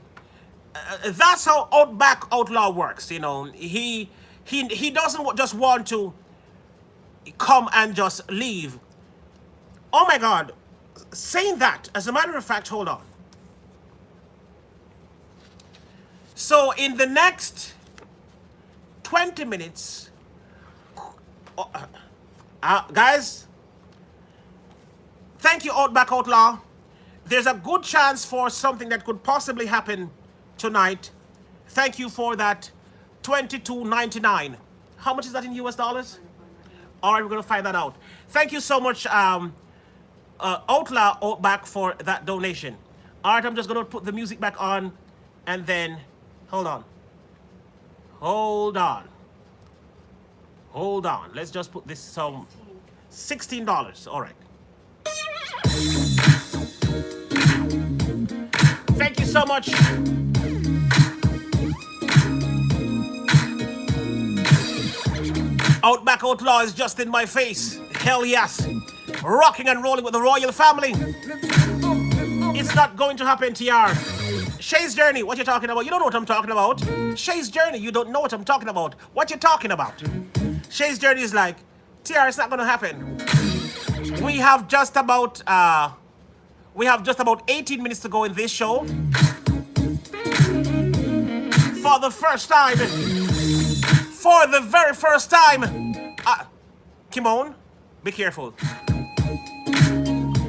that's how Outback Outlaw works. You know, he doesn't just want to come and just leave. Oh my God. Saying that, as a matter of fact, hold on. So in the next 20 minutes, guys, thank you, Outback Outlaw. There's a good chance for something that could possibly happen tonight. Thank you for that. $22.99. How much is that in US dollars? All right, we're going to find that out. Thank you so much, Outlaw Outback, for that donation. All right, I'm just going to put the music back on and then, hold on. Hold on. Hold on. Let's just put this some $16. All right. Thank you so much. Outback Outlaw is just in my face. Hell yes. Rocking and rolling with the royal family. It's not going to happen, TR. Shay's Journey, what you talking about? You don't know what I'm talking about. Shay's Journey, you don't know what I'm talking about. What you talking about? Shay's Journey is like, TR, it's not going to happen. We have just about 18 minutes to go in this show. For the very first time, Kimon, be careful.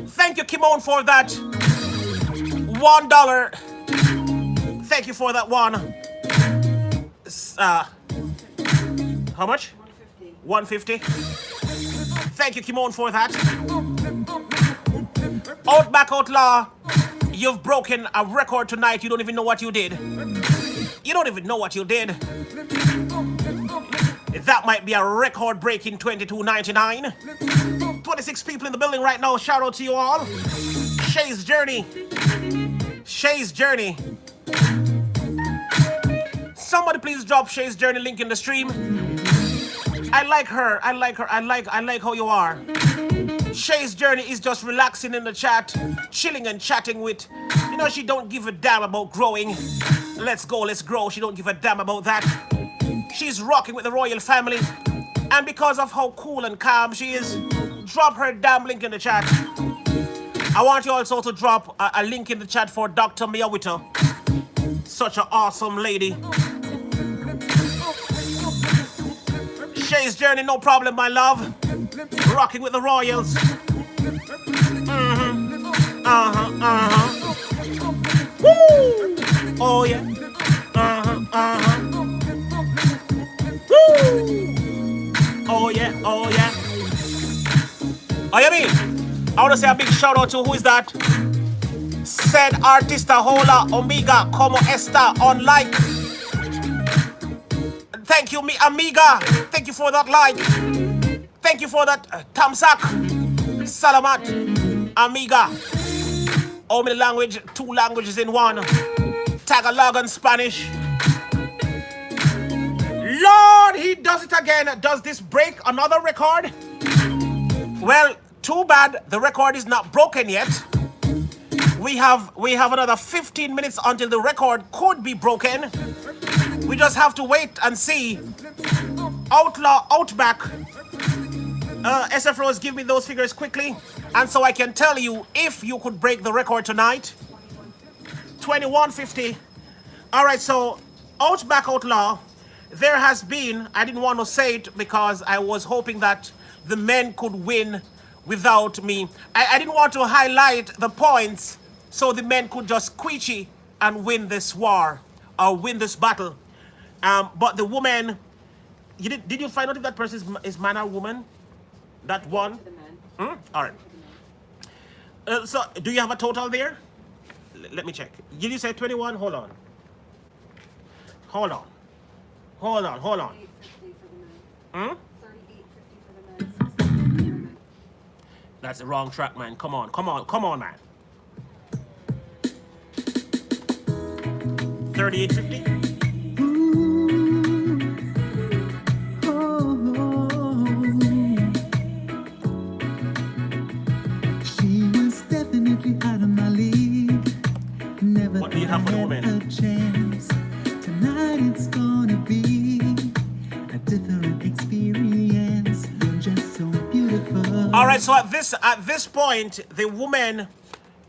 Thank you, Kimon, for that $1. Thank you for that one. How much? 150. Thank you, Kimon, for that. Outback Outlaw, you've broken a record tonight. You don't even know what you did. You don't even know what you did. That might be a record-breaking $22.99. 26 people in the building right now. Shout out to you all. Shay's Journey. Shay's Journey. Somebody please drop Shay's Journey link in the stream. I like her. I like how you are. Shay's Journey is just relaxing in the chat, chilling and chatting with, you know, she don't give a damn about growing. Let's go, let's grow. She don't give a damn about that. She's rocking with the royal family. And because of how cool and calm she is, drop her damn link in the chat. I want you also to drop a link in the chat for Dr. Miyawita. Such an awesome lady. Shay's Journey, no problem, my love. Rocking with the royals. Woo! Oh yeah. Woo! Oh yeah, oh yeah. Oh yeah, me. I want to say a big shout out to who is that? Said Artista Hola Omega Como Esta on like. Thank you, Amiga. Thank you for that like. Thank you for that Tamsak. Salamat, Amiga. How many language? 2 languages in one. Tagalog and Spanish. Lord, he does it again. Does this break another record? Well, too bad the record is not broken yet. We have another 15 minutes until the record could be broken. We just have to wait and see. Outlaw, Outback. SF Rose, give me those figures quickly. And so I can tell you if you could break the record tonight. 2150. All right, so Outback Outlaw, there has been, I didn't want to say it because I was hoping that the men could win without me. I didn't want to highlight the points so the men could just queechy and win this war or win this battle. But the woman, did you find out if that person is man or woman? That one? All right. So do you have a total there? Let me check. Did you say 21? Hold on. Hold on. Hold on, hold on. 38.50 for the men. That's the wrong track, man. Come on, come on, come on, man. 38.50. She was definitely out of my league. Never What do you have for the woman? a chance. Tonight it's gonna be a different experience. You're just so beautiful. All right, so at this point, the woman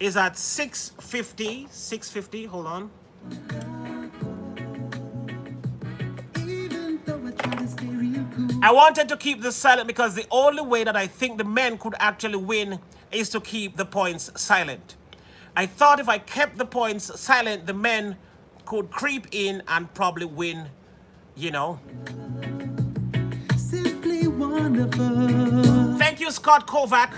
is at 650. 650. Hold on. Even though I try to stay real cool. I wanted to keep this silent because the only way that I think the men could actually win is to keep the points silent. I thought if I kept the points silent, the men could creep in and probably win, you know. Simply wonderful. Thank you, Scott Kovac.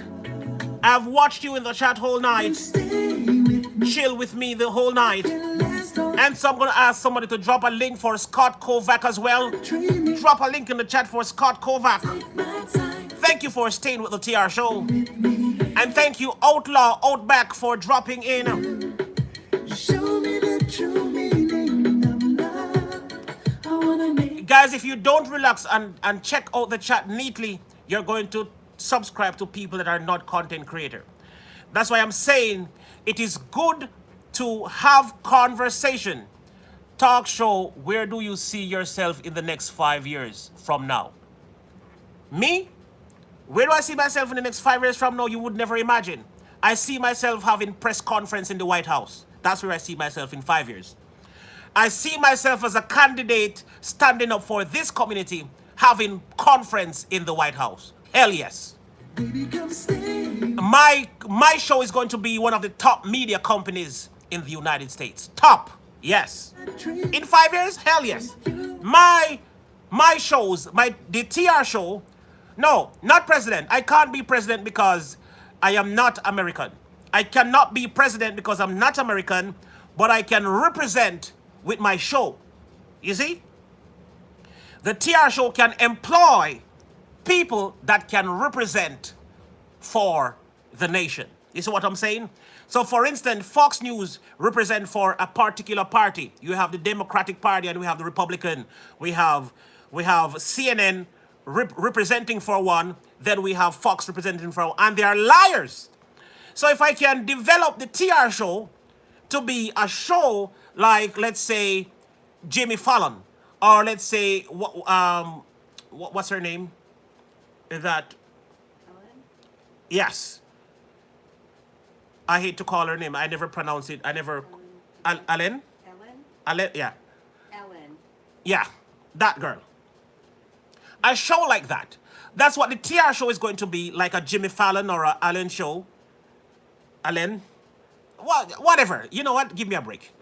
I've watched you in the chat whole night. Stay with me. Chill with me the whole night. Last all And so I'm going to ask somebody to drop a link for Scott Kovac as well. dreaming Drop a link in the chat for Scott Kovac. my time Thank you for staying with the TR show. with me. And thank you, Outlaw Outback, for dropping in. Show me the true meaning of love. I wanna make Guys, if you don't relax and check out the chat neatly, you're going to subscribe to people that are not content creator. That's why I'm saying it is good to have conversation. Talk show, where do you see yourself in the next 5 years from now? Me? Where do I see myself in the next 5 years from now? You would never imagine. I see myself having press conference in the White House. That's where I see myself in 5 years. I see myself as a candidate standing up for this community, having conference in the White House. Hell yes. baby come stay. My show is going to be one of the top media companies in the United States. Top. Yes. Dream In 5 years? Hell yes. My shows, the TR show, no, not president. I can't be president because I am not American. I cannot be president because I'm not American, but I can represent with my show. You see? The TR show can employ people that can represent for the nation. You see what I'm saying? So for instance, Fox News represent for a particular party. You have the Democratic Party and we have the Republican. We have CNN representing for one, then we have Fox representing for one, and they are liars. So if I can develop the TR show to be a show like, let's say, Jimmy Fallon, or let's say, what's her name? That, yes. I hate to call her name. I never pronounce it. I never, Ellen? Ellen, yeah. Ellen. Yeah, that girl. A show like that. That's what the TR show is going to be, like a Jimmy Fallon or a Ellen show. Ellen? Whatever. You know what? Give me a break.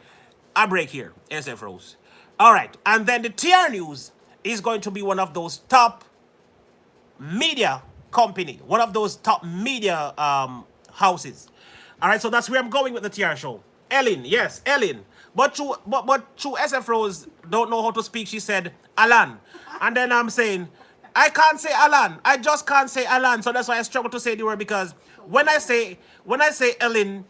A break here, SF Rose. All right. And then the TR News is going to be one of those top media company, one of those top media houses. All right, so that's where I'm going with the TR show. Ellen, yes, Ellen. But through SF Rose don't know how to speak. She said Alan, and then I'm saying I can't say Alan. I just can't say Alan. So that's why I struggle to say the word because when I say Ellen,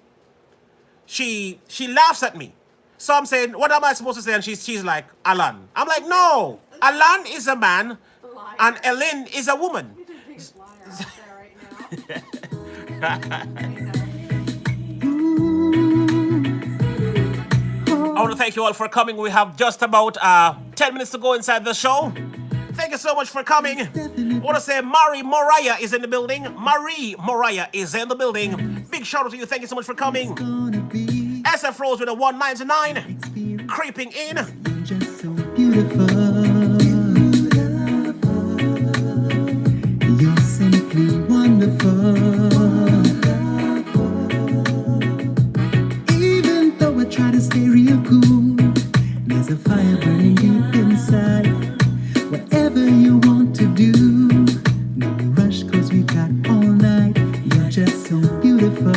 she laughs at me. So I'm saying, what am I supposed to say? And she's like Alan. I'm like, no, Alan is a man, Liar. and Ellen is a woman. You're the biggest liar out there right now. I know. I want to thank you all for coming. We have just about 10 minutes to go inside the show. Thank you so much for coming. I want to say Marie Moriah is in the building. Marie Moriah is in the building. Big shout out to you. Thank you so much for coming. Gonna be SF Rose with a 199. experience. Creeping in. You're just so beautiful. You're simply wonderful. Even though I try to stay real cool, there's a fire burning deep inside. Whatever you want to do, no rush, cause we've got all night. You're just so beautiful.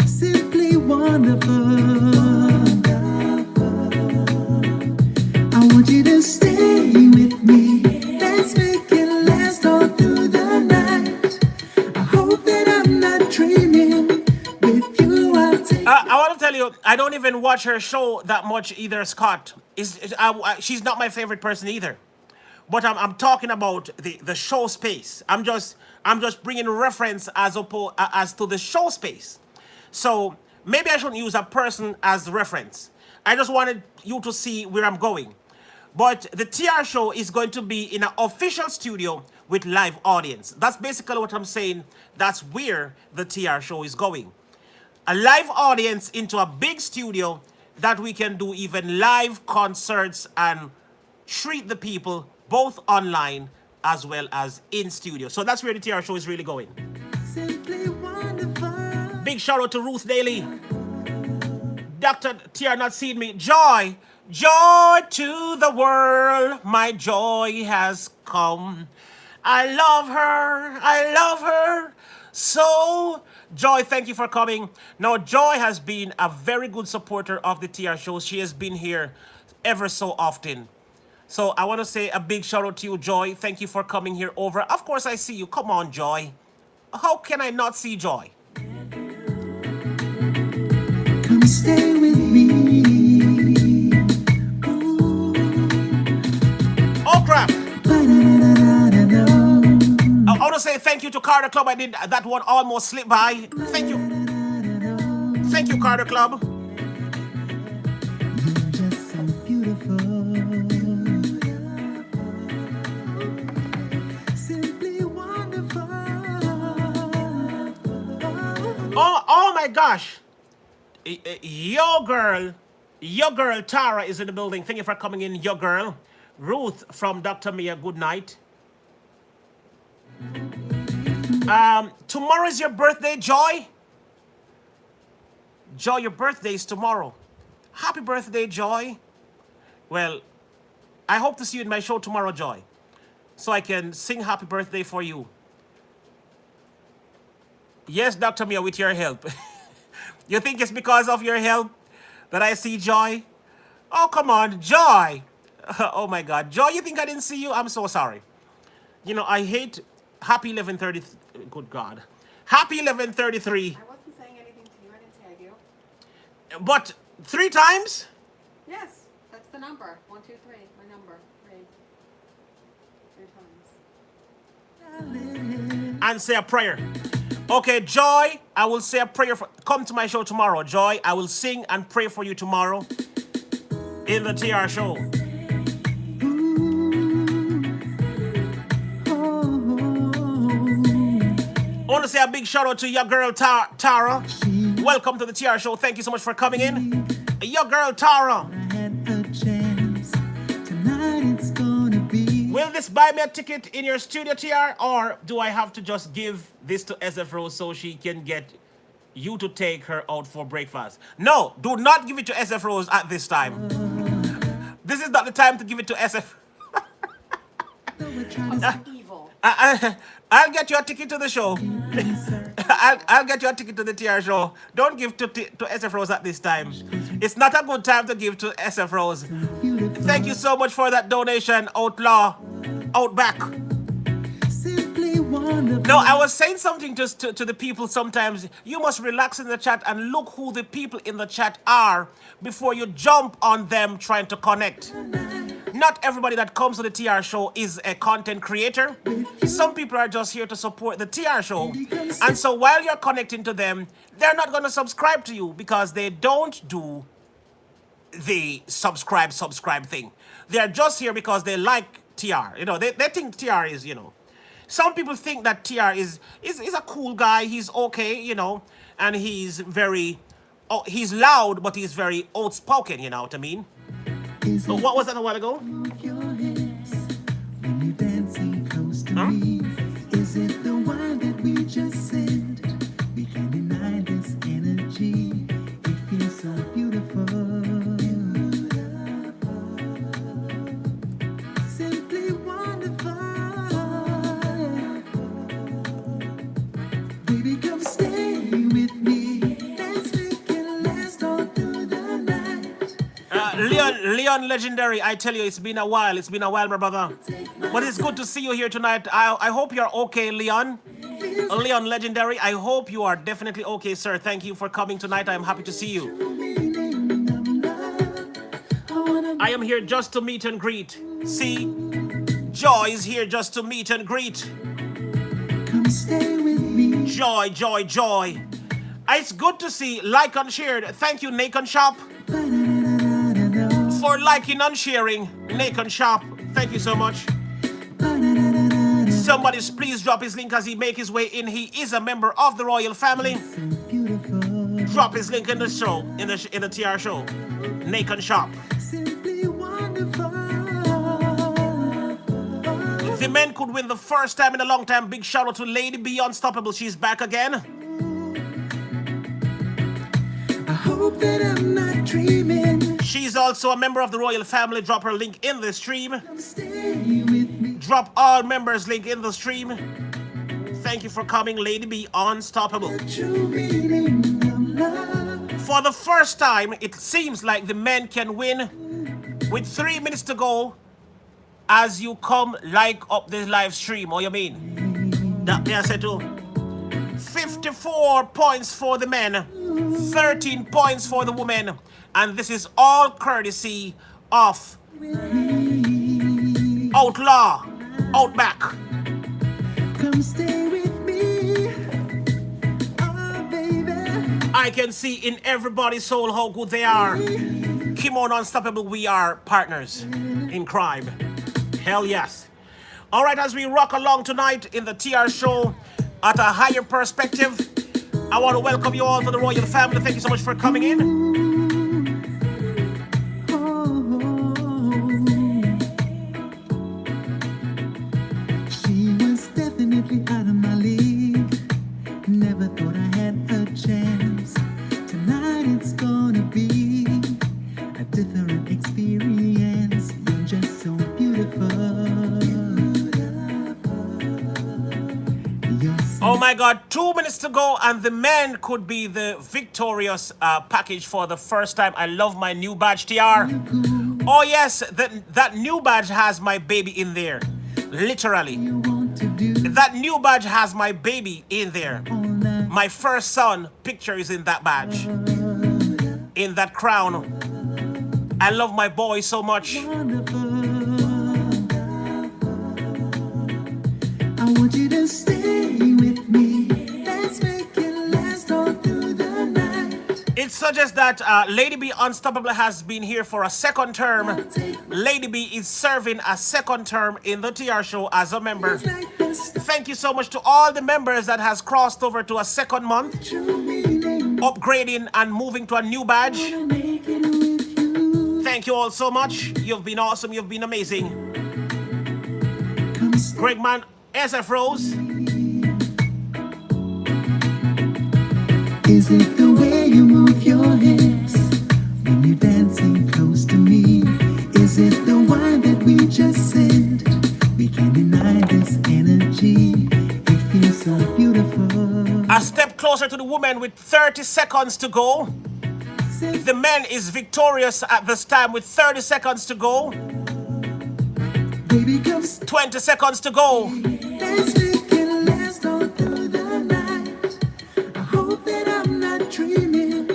Simply wonderful. I want you to stay with me. Let's make it last all through the night. I hope that I'm not dreaming. With you, I'll take. I want to tell you, I don't even watch her show that much either, Scott. She's not my favorite person either. But I'm talking about the show space. I'm just bringing reference as to the show space. So maybe I shouldn't use a person as reference. I just wanted you to see where I'm going. But the TR show is going to be in an official studio with live audience. That's basically what I'm saying. That's where the TR show is going. A live audience into a big studio that we can do even live concerts and treat the people both online as well as in studio. So that's where the TR show is really going. Simply wonderful. Big shout out to Ruth Daly. Dr. TR not seen me. Joy. Joy to the world. My joy has come. I love her. I love her. So, Joy, thank you for coming. Now, Joy has been a very good supporter of the TR show. She has been here ever so often. So, I want to say a big shout out to you, Joy. Thank you for coming here over. Of course, I see you. Come on, Joy. How can I not see Joy? Come stay with me. Oh, crap. Ba-da-da-da-da-da. I want to say thank you to Carter Club. I did that one almost slip by. Thank you. Thank you, Carter Club. You're just so beautiful. Simply wonderful. Oh my gosh. Your girl Tara is in the building. Thank you for coming in, your girl. Ruth from Dr. Mia, good night. Tomorrow is your birthday, Joy. Joy, your birthday is tomorrow. Happy birthday, Joy. Well, I hope to see you in my show tomorrow, Joy, so I can sing happy birthday for you. Yes, Dr. Mia, with your help. You think it's because of your help that I see Joy? Oh, come on, Joy. Oh my God, Joy, you think I didn't see you? I'm so sorry. You know, I hate happy 11:30. Good God. Happy 11:33. I wasn't saying anything to you. I didn't say I do. But 3 times? Yes, that's the number. 1, 2, 3. My number. 3 times. And say a prayer. Okay, Joy, I will say a prayer for. Come to my show tomorrow, Joy. I will sing and pray for you tomorrow in the TR show. I want to say a big shout out to your girl Tara. Welcome to the TR show. Thank you so much for coming in. Your girl Tara. I had a chance. Tonight it's gonna be. Will this buy me a ticket in your studio, TR? Or do I have to just give this to SF Rose so she can get you to take her out for breakfast? No, do not give it to SF Rose at this time. This is not the time to give it to SF. Evil. I'll get you a ticket to the show. I'll get you a ticket to the TR show. Don't give to SF Rose at this time. It's not a good time to give to SF Rose. Thank you so much for that donation, Outlaw, Outback. Simply wonderful. No, I was saying something to the people sometimes. You must relax in the chat and look who the people in the chat are before you jump on them trying to connect. Not everybody that comes to the TR show is a content creator. Some people are just here to support the TR show. And so while you're connecting to them, they're not going to subscribe to you because they don't do the subscribe thing. They're just here because they like TR. You know, they think TR is, you know. Some people think that TR is a cool guy. He's okay, you know, and he's very, he's loud, but he's very outspoken, you know what I mean? So what was that a while ago? Move your hips when you're dancing close to me. Is it the wine that we just sipped? We can't deny this energy. It feels so beautiful. Simply wonderful. Baby, come stay with me. Let's make it last all through the night. Leon Legendary, I tell you, it's been a while. It's been a while, my brother. But it's good to see you here tonight. I hope you're okay, Leon. Leon Legendary, I hope you are definitely okay, sir. Thank you for coming tonight. I am happy to see you. I am here just to meet and greet. See, Joy is here just to meet and greet. Come stay with me. Joy, joy, joy. It's good to see like and shared. Thank you, Nakon Shop, for liking and sharing. Nakon Shop, thank you so much. Somebody please drop his link as he make his way in. He is a member of the royal family. Beautiful. Drop his link in the show, in the TR show. Nakon Shop. Simply wonderful. The men could win the first time in a long time. Big shout out to Lady B Unstoppable. She's back again. I hope that I'm not dreaming. She's also a member of the royal family. Drop her link in the stream. Stay with me. Drop all members link in the stream. Thank you for coming, Lady B Unstoppable. True meaning of love. For the first time, it seems like the men can win with 3 minutes to go as you come like up the live stream. What you mean? That they are said to 54 points for the men, 13 points for the women, and this is all courtesy of Outlaw, Outback. Come stay with me. Oh, baby. I can see in everybody's soul how good they are. Kimon Unstoppable, we are partners in crime. Hell yes. All right, as we rock along tonight in the TR show at a higher perspective, I want to welcome you all to the royal family. Thank you so much for coming in. She was definitely out of my league. Never thought I had a chance. Tonight it's gonna be a different experience. You're just so beautiful. You're so Oh my God, 2 minutes to go and the men could be the victorious package for the first time. I love my new badge, TR. Oh yes, that new badge has my baby in there. Literally. you want to do That new badge has my baby in there. all night. My first son picture is in that badge. In that crown. I love my boy so much. Wonderful. I want you to stay with me. Let's make it last all through the night. It suggests that Lady B Unstoppable has been here for a second term. Lady B is serving a second term in the TR show as a member. It's like this Thank you so much to all the members that has crossed over to a second month, true meaning. upgrading and moving to a new badge. Wanna make it with you. Thank you all so much. You've been awesome. You've been amazing. Come stay. Greg Man, SF Rose. Is it the way you move your hips when you're dancing close to me? Is it the wine that we just sipped? We can't deny this energy. It feels so beautiful. A step closer to the woman with 30 seconds to go. The man is victorious at this time with 30 seconds to go. Baby, come stay. 20 seconds to go. Let's make it last all through the night. I hope that I'm not dreaming.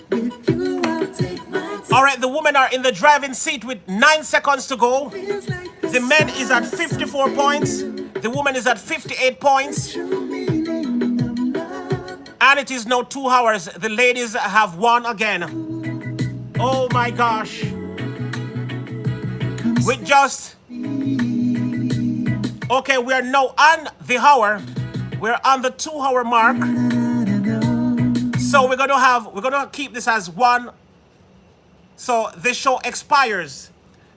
With you, I'll take my time. All right, the women are in the driving seat with 9 seconds to go. Feels like The man is at 54 points. The woman is at 58 points. true meaning of love. And it is now 2 hours. The ladies have won again. Oh my gosh. With just... Okay, we are now on the hour. We're on the 2 hour mark. So we're gonna keep this as one. So this show expires.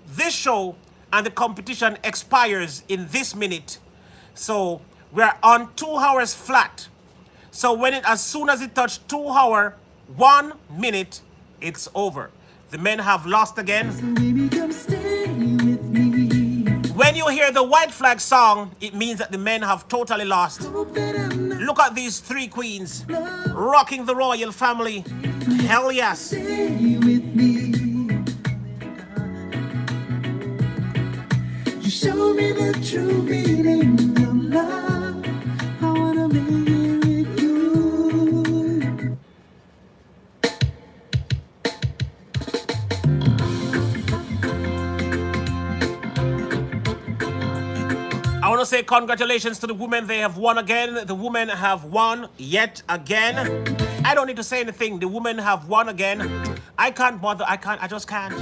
This show and the competition expires in this minute. So we're on 2 hours flat. So as soon as it touched 2 hour, 1 minute, it's over. The men have lost again. Baby, come stay with me. When you hear the white flag song, it means that the men have totally lost. Hope that I'm not Look at these 3 queens rocking the royal family. Hell yes. stay with me. You show me the true meaning of love. I wanna be with you. I want to say congratulations to the women. They have won again. The women have won yet again. I don't need to say anything. The women have won again. I can't bother. I just can't.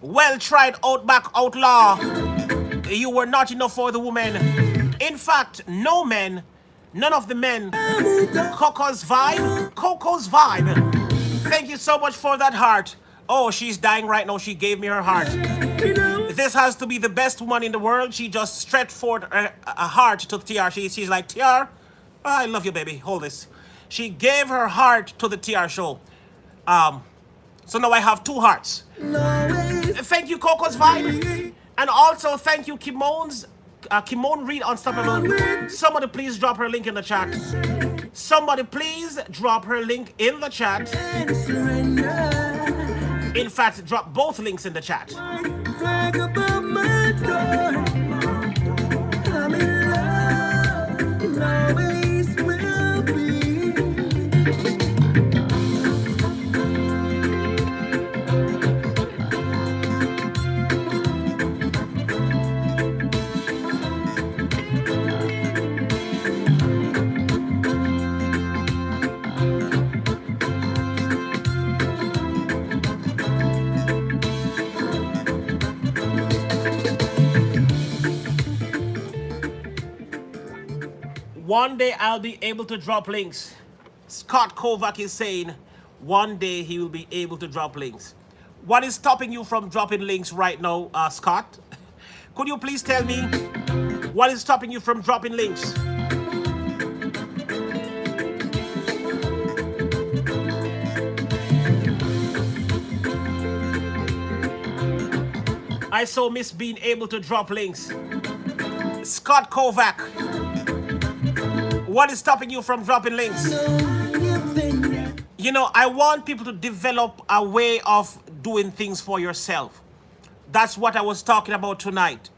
Well tried, Outback Outlaw. You were not enough for the women. In fact, none of the men. Coco's vibe. Thank you so much for that heart. Oh, she's dying right now. She gave me her heart. This has to be the best woman in the world. She just stretched forth a heart to TR. She's like, TR, I love you, baby. Hold this. She gave her heart to the TR show. So now I have 2 hearts. Thank you, Coco's Vibe. And also thank you, Kimone Reed Unstoppable. Somebody please drop her link in the chat. Somebody please drop her link in the chat. In fact, drop both links in the chat. Flag above my door. I'm in love, and always will be. One day I'll be able to drop links. Scott Kovac is saying one day he will be able to drop links. What is stopping you from dropping links right now, Scott? Could you please tell me what is stopping you from dropping links? I so miss being able to drop links. Scott Kovac, what is stopping you from dropping links? You know, I want people to develop a way of doing things for yourself. That's what I was talking about tonight.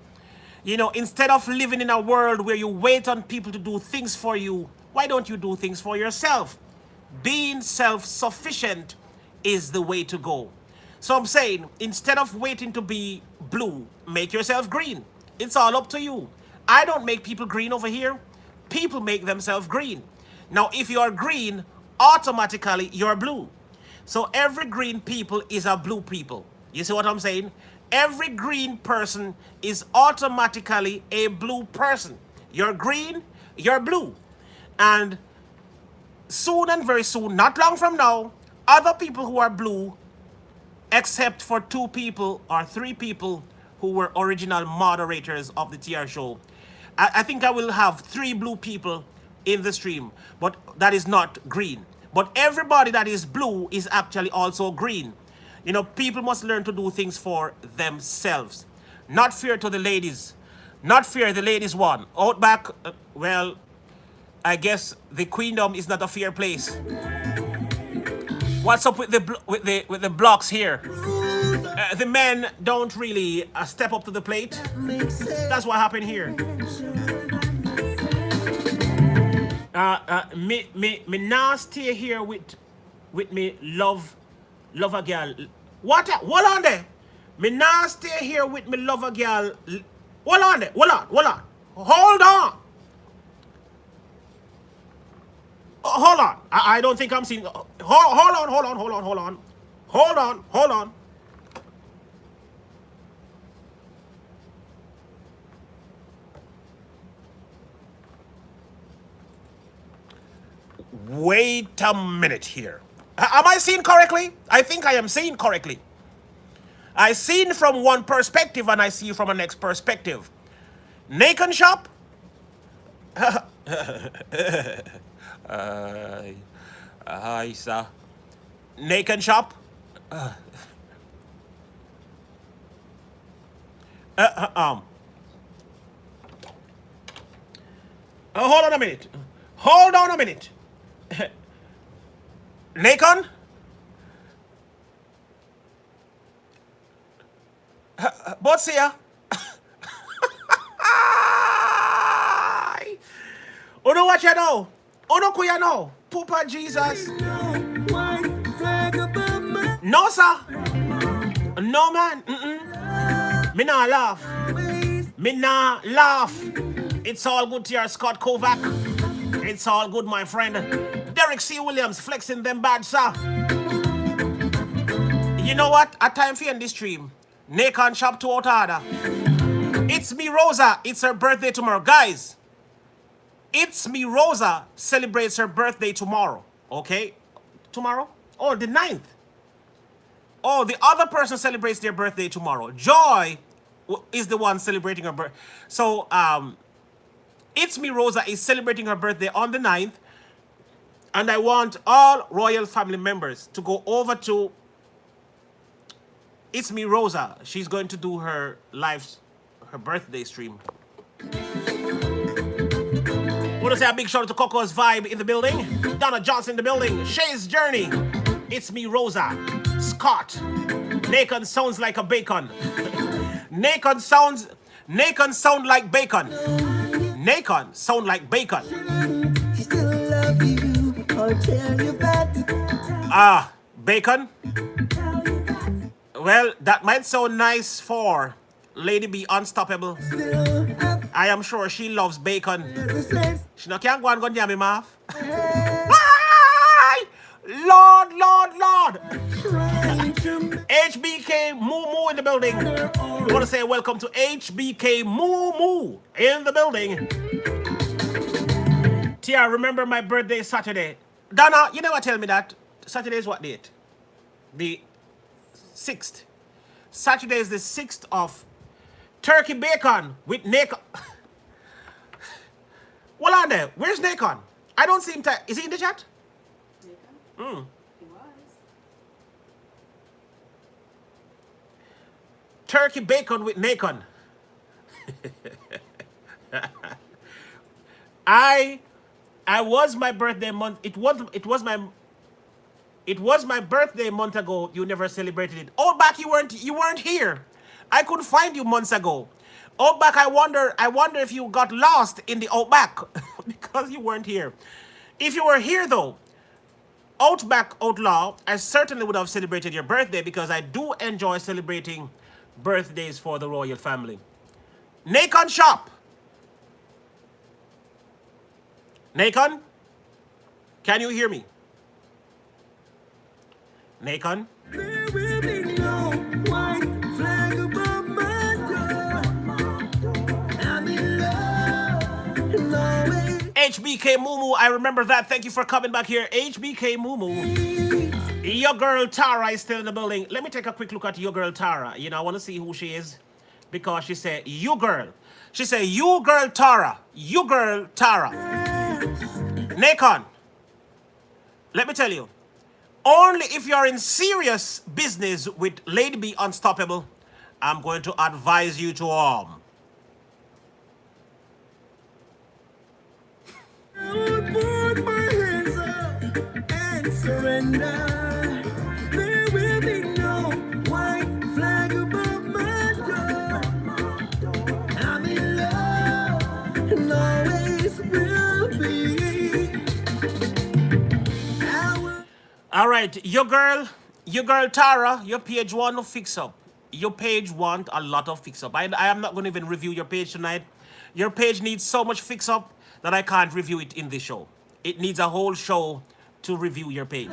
You know, instead of living in a world where you wait on people to do things for you, why don't you do things for yourself? Being self-sufficient is the way to go. So I'm saying, instead of waiting to be blue, make yourself green. It's all up to you. I don't make people green over here. People make themselves green. Now, if you are green, automatically you're blue. So every green people is a blue people. You see what I'm saying? Every green person is automatically a blue person. You're green, you're blue. And soon and very soon, not long from now, other people who are blue, except for 2 people or 3 people who were original moderators of the TR show. I think I will have 3 blue people in the stream, but that is not green. But everybody that is blue is actually also green. You know, people must learn to do things for themselves. Not fair to the ladies. Not fair, the ladies won. Outback, well, I guess the queendom is not a fair place. What's up with the blocks here? The men don't really step up to the plate. That's what happened here. Me now stay here with me love a girl. What? Hold on there. Me now stay here with me love a girl. Hold on there. Hold on. Hold on. Hold on. I don't think I'm seeing. Hold on. Wait a minute here. Am I seeing correctly? I think I am seeing correctly. I seen from one perspective and I see from a next perspective. Naked shop? Hi, sir. Naked shop? Hold on a minute. Nakon? What's here? Uno what you know? Uno who you know? Poopa Jesus. No, sir. No, man. Me nah laugh. It's all good to your Scott Kovac. It's all good, my friend. Derek C. Williams flexing them bad, sir. You know what? A time for end this stream. Nakon shop to order. It's me, Rosa. It's her birthday tomorrow. Guys, It's Me Rosa celebrates her birthday tomorrow. Okay? Tomorrow? Oh, the 9th. Oh, the other person celebrates their birthday tomorrow. Joy is the one celebrating her birthday. So, It's Me Rosa is celebrating her birthday on the 9th. And I want all royal family members to go over to It's Me Rosa. She's going to do her birthday stream. Want to say a big shout out to Coco's Vibe in the building. Donna Johnson in the building. Shay's Journey. It's Me Rosa. Scott. Nakon sounds like a bacon. Nakon sound like bacon. Nakon sound like bacon. Still love you, I'll tell you that. Bacon? Well, that might sound nice for Lady B Unstoppable. I am sure she loves bacon. She no can't go and jam him off. Lord. HBK Moo Moo in the building. I want to say welcome to HBK Moo Moo in the building. Tia, remember my birthday is Saturday. Donna, you never tell me that. Saturday is what date? The 6th. Saturday is the 6th of turkey bacon with Nakon. Well, on there. Where's Nakon? I don't see him. Is he in the chat? Nakon? He was. Turkey bacon with Nakon. I was my birthday month. It was my birthday a month ago. You never celebrated it. Outback, you weren't here. I couldn't find you months ago. Outback, I wonder if you got lost in the Outback because you weren't here. If you were here though, Outback Outlaw, I certainly would have celebrated your birthday because I do enjoy celebrating birthdays for the royal family. Nakon shop. Nakon, can you hear me? Nakon? There will be no white flag above my door. I'm in love, and always HBK Mumu, I remember that. Thank you for coming back here. HBK Mumu. Your girl Tara is still in the building. Let me take a quick look at your girl Tara. You know, I want to see who she is. Because she said, you girl. She said, you girl Tara. You girl Tara. Nakon, let me tell you. Only if you're in serious business with Lady B Unstoppable, I'm going to advise you to arm. surrender. There will be no white flag above my door. I'm in love and always will be. I will. All right, your girl Tara, your page want to fix up. Your page want a lot of fix up. I am not going to even review your page tonight. Your page needs so much fix up that I can't review it in this show. It needs a whole show to review your page.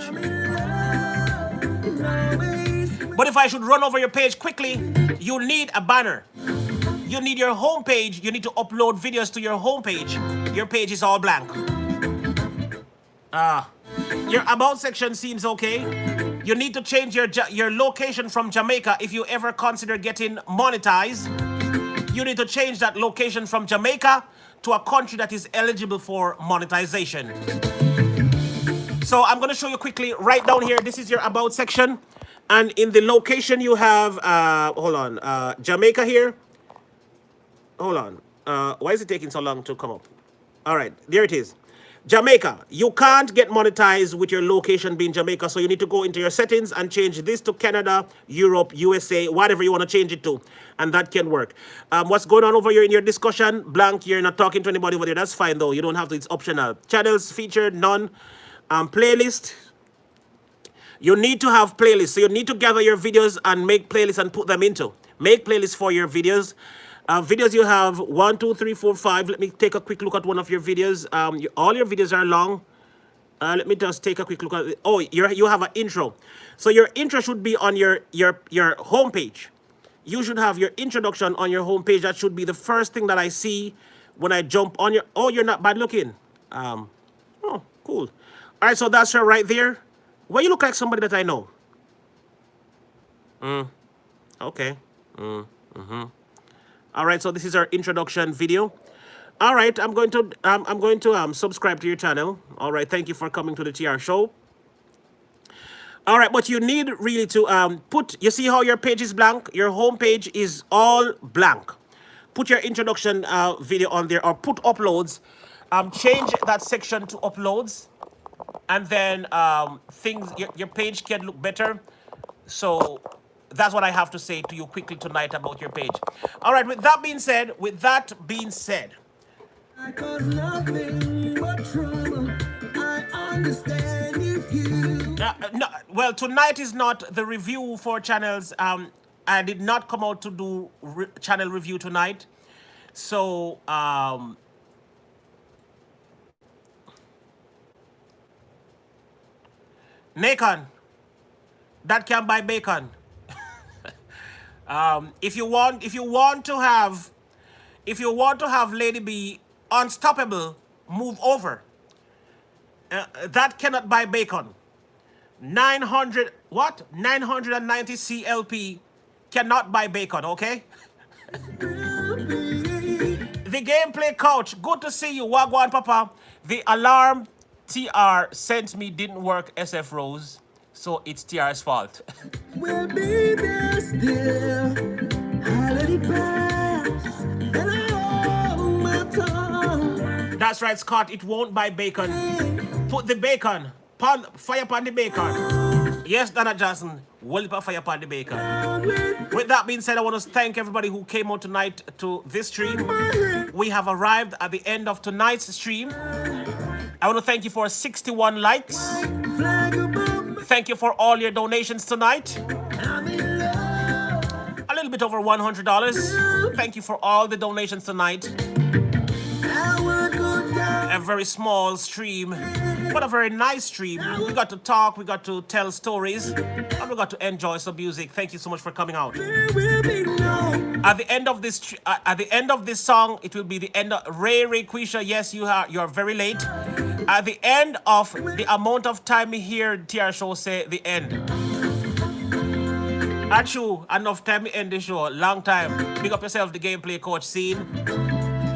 But if I should run over your page quickly, you need a banner. You need your home page. You need to upload videos to your home page. Your page is all blank. Your about section seems okay. You need to change your location from Jamaica if you ever consider getting monetized. You need to change that location from Jamaica to a country that is eligible for monetization. So I'm going to show you quickly right down here. This is your about section. And in the location you have, Jamaica here. Hold on. Why is it taking so long to come up? All right, there it is. Jamaica. You can't get monetized with your location being Jamaica, so you need to go into your settings and change this to Canada, Europe, USA, whatever you want to change it to, and that can work. What's going on over here in your discussion? Blank, you're not talking to anybody over there. That's fine, though. You don't have to. It's optional. Channels featured, none. Playlist. You need to have playlists, so you need to gather your videos and make playlists and put them into. Make playlists for your videos. Videos you have 1, 2, 3, 4, 5. Let me take a quick look at one of your videos. All your videos are long. Let me just take a quick look at it. Oh, you have an intro. So your intro should be on your homepage. You should have your introduction on your homepage. That should be the first thing that I see when I jump on your. Oh, you're not bad looking. Oh, cool. All right, so that's her right there. Well, you look like somebody that I know. Okay. All right, so this is our introduction video. All right, I'm going to subscribe to your channel. All right, thank you for coming to the TR show. All right, but you need really to you see how your page is blank? Your home page is all blank. Put your introduction video on there, or put uploads. Change that section to uploads, and then your page can look better. So that's what I have to say to you quickly tonight about your page. All right, with that being said, I cause nothing but trouble. I understand you. no, well, tonight is not the review for channels. I did not come out to do channel review tonight. So, Nakon, that can buy bacon. If you want to have Lady B unstoppable, move over. That cannot buy bacon. 990 CLP cannot buy bacon, okay? The gameplay coach, good to see you. Wagwan Papa. The alarm TR sent me didn't work, SF Rose. So it's TR's fault. We'll be there still. Holiday pass, and I hold my tongue. That's right, Scott. It won't buy bacon. Put the bacon. Fire upon the bacon. Yes, Donna Johnson. Will put fire upon the bacon. With that being said, I want to thank everybody who came out tonight to this stream. We have arrived at the end of tonight's stream. I want to thank you for 61 likes. Thank you for all your donations tonight. A little bit over $100. Thank you for all the donations tonight. A very small stream, but a very nice stream. We got to talk, we got to tell stories, and we got to enjoy some music. Thank you so much for coming out. At the end of this song, it will be the end of Ray Quisha. Yes, you are very late. At the end of the amount of time we hear TR show say the end. Achoo, enough time we end the show. Long time. Big up yourself, the gameplay coach scene.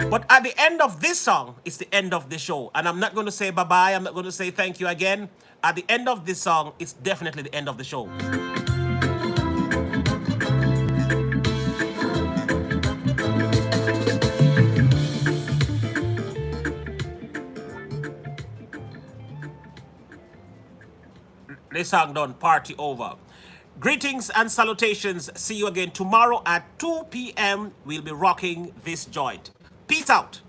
But at the end of this song, it's the end of the show. And I'm not going to say bye-bye. I'm not going to say thank you again. At the end of this song, it's definitely the end of the show. This song done, party over. Greetings and salutations. See you again tomorrow at 2 p.m. We'll be rocking this joint. Peace out.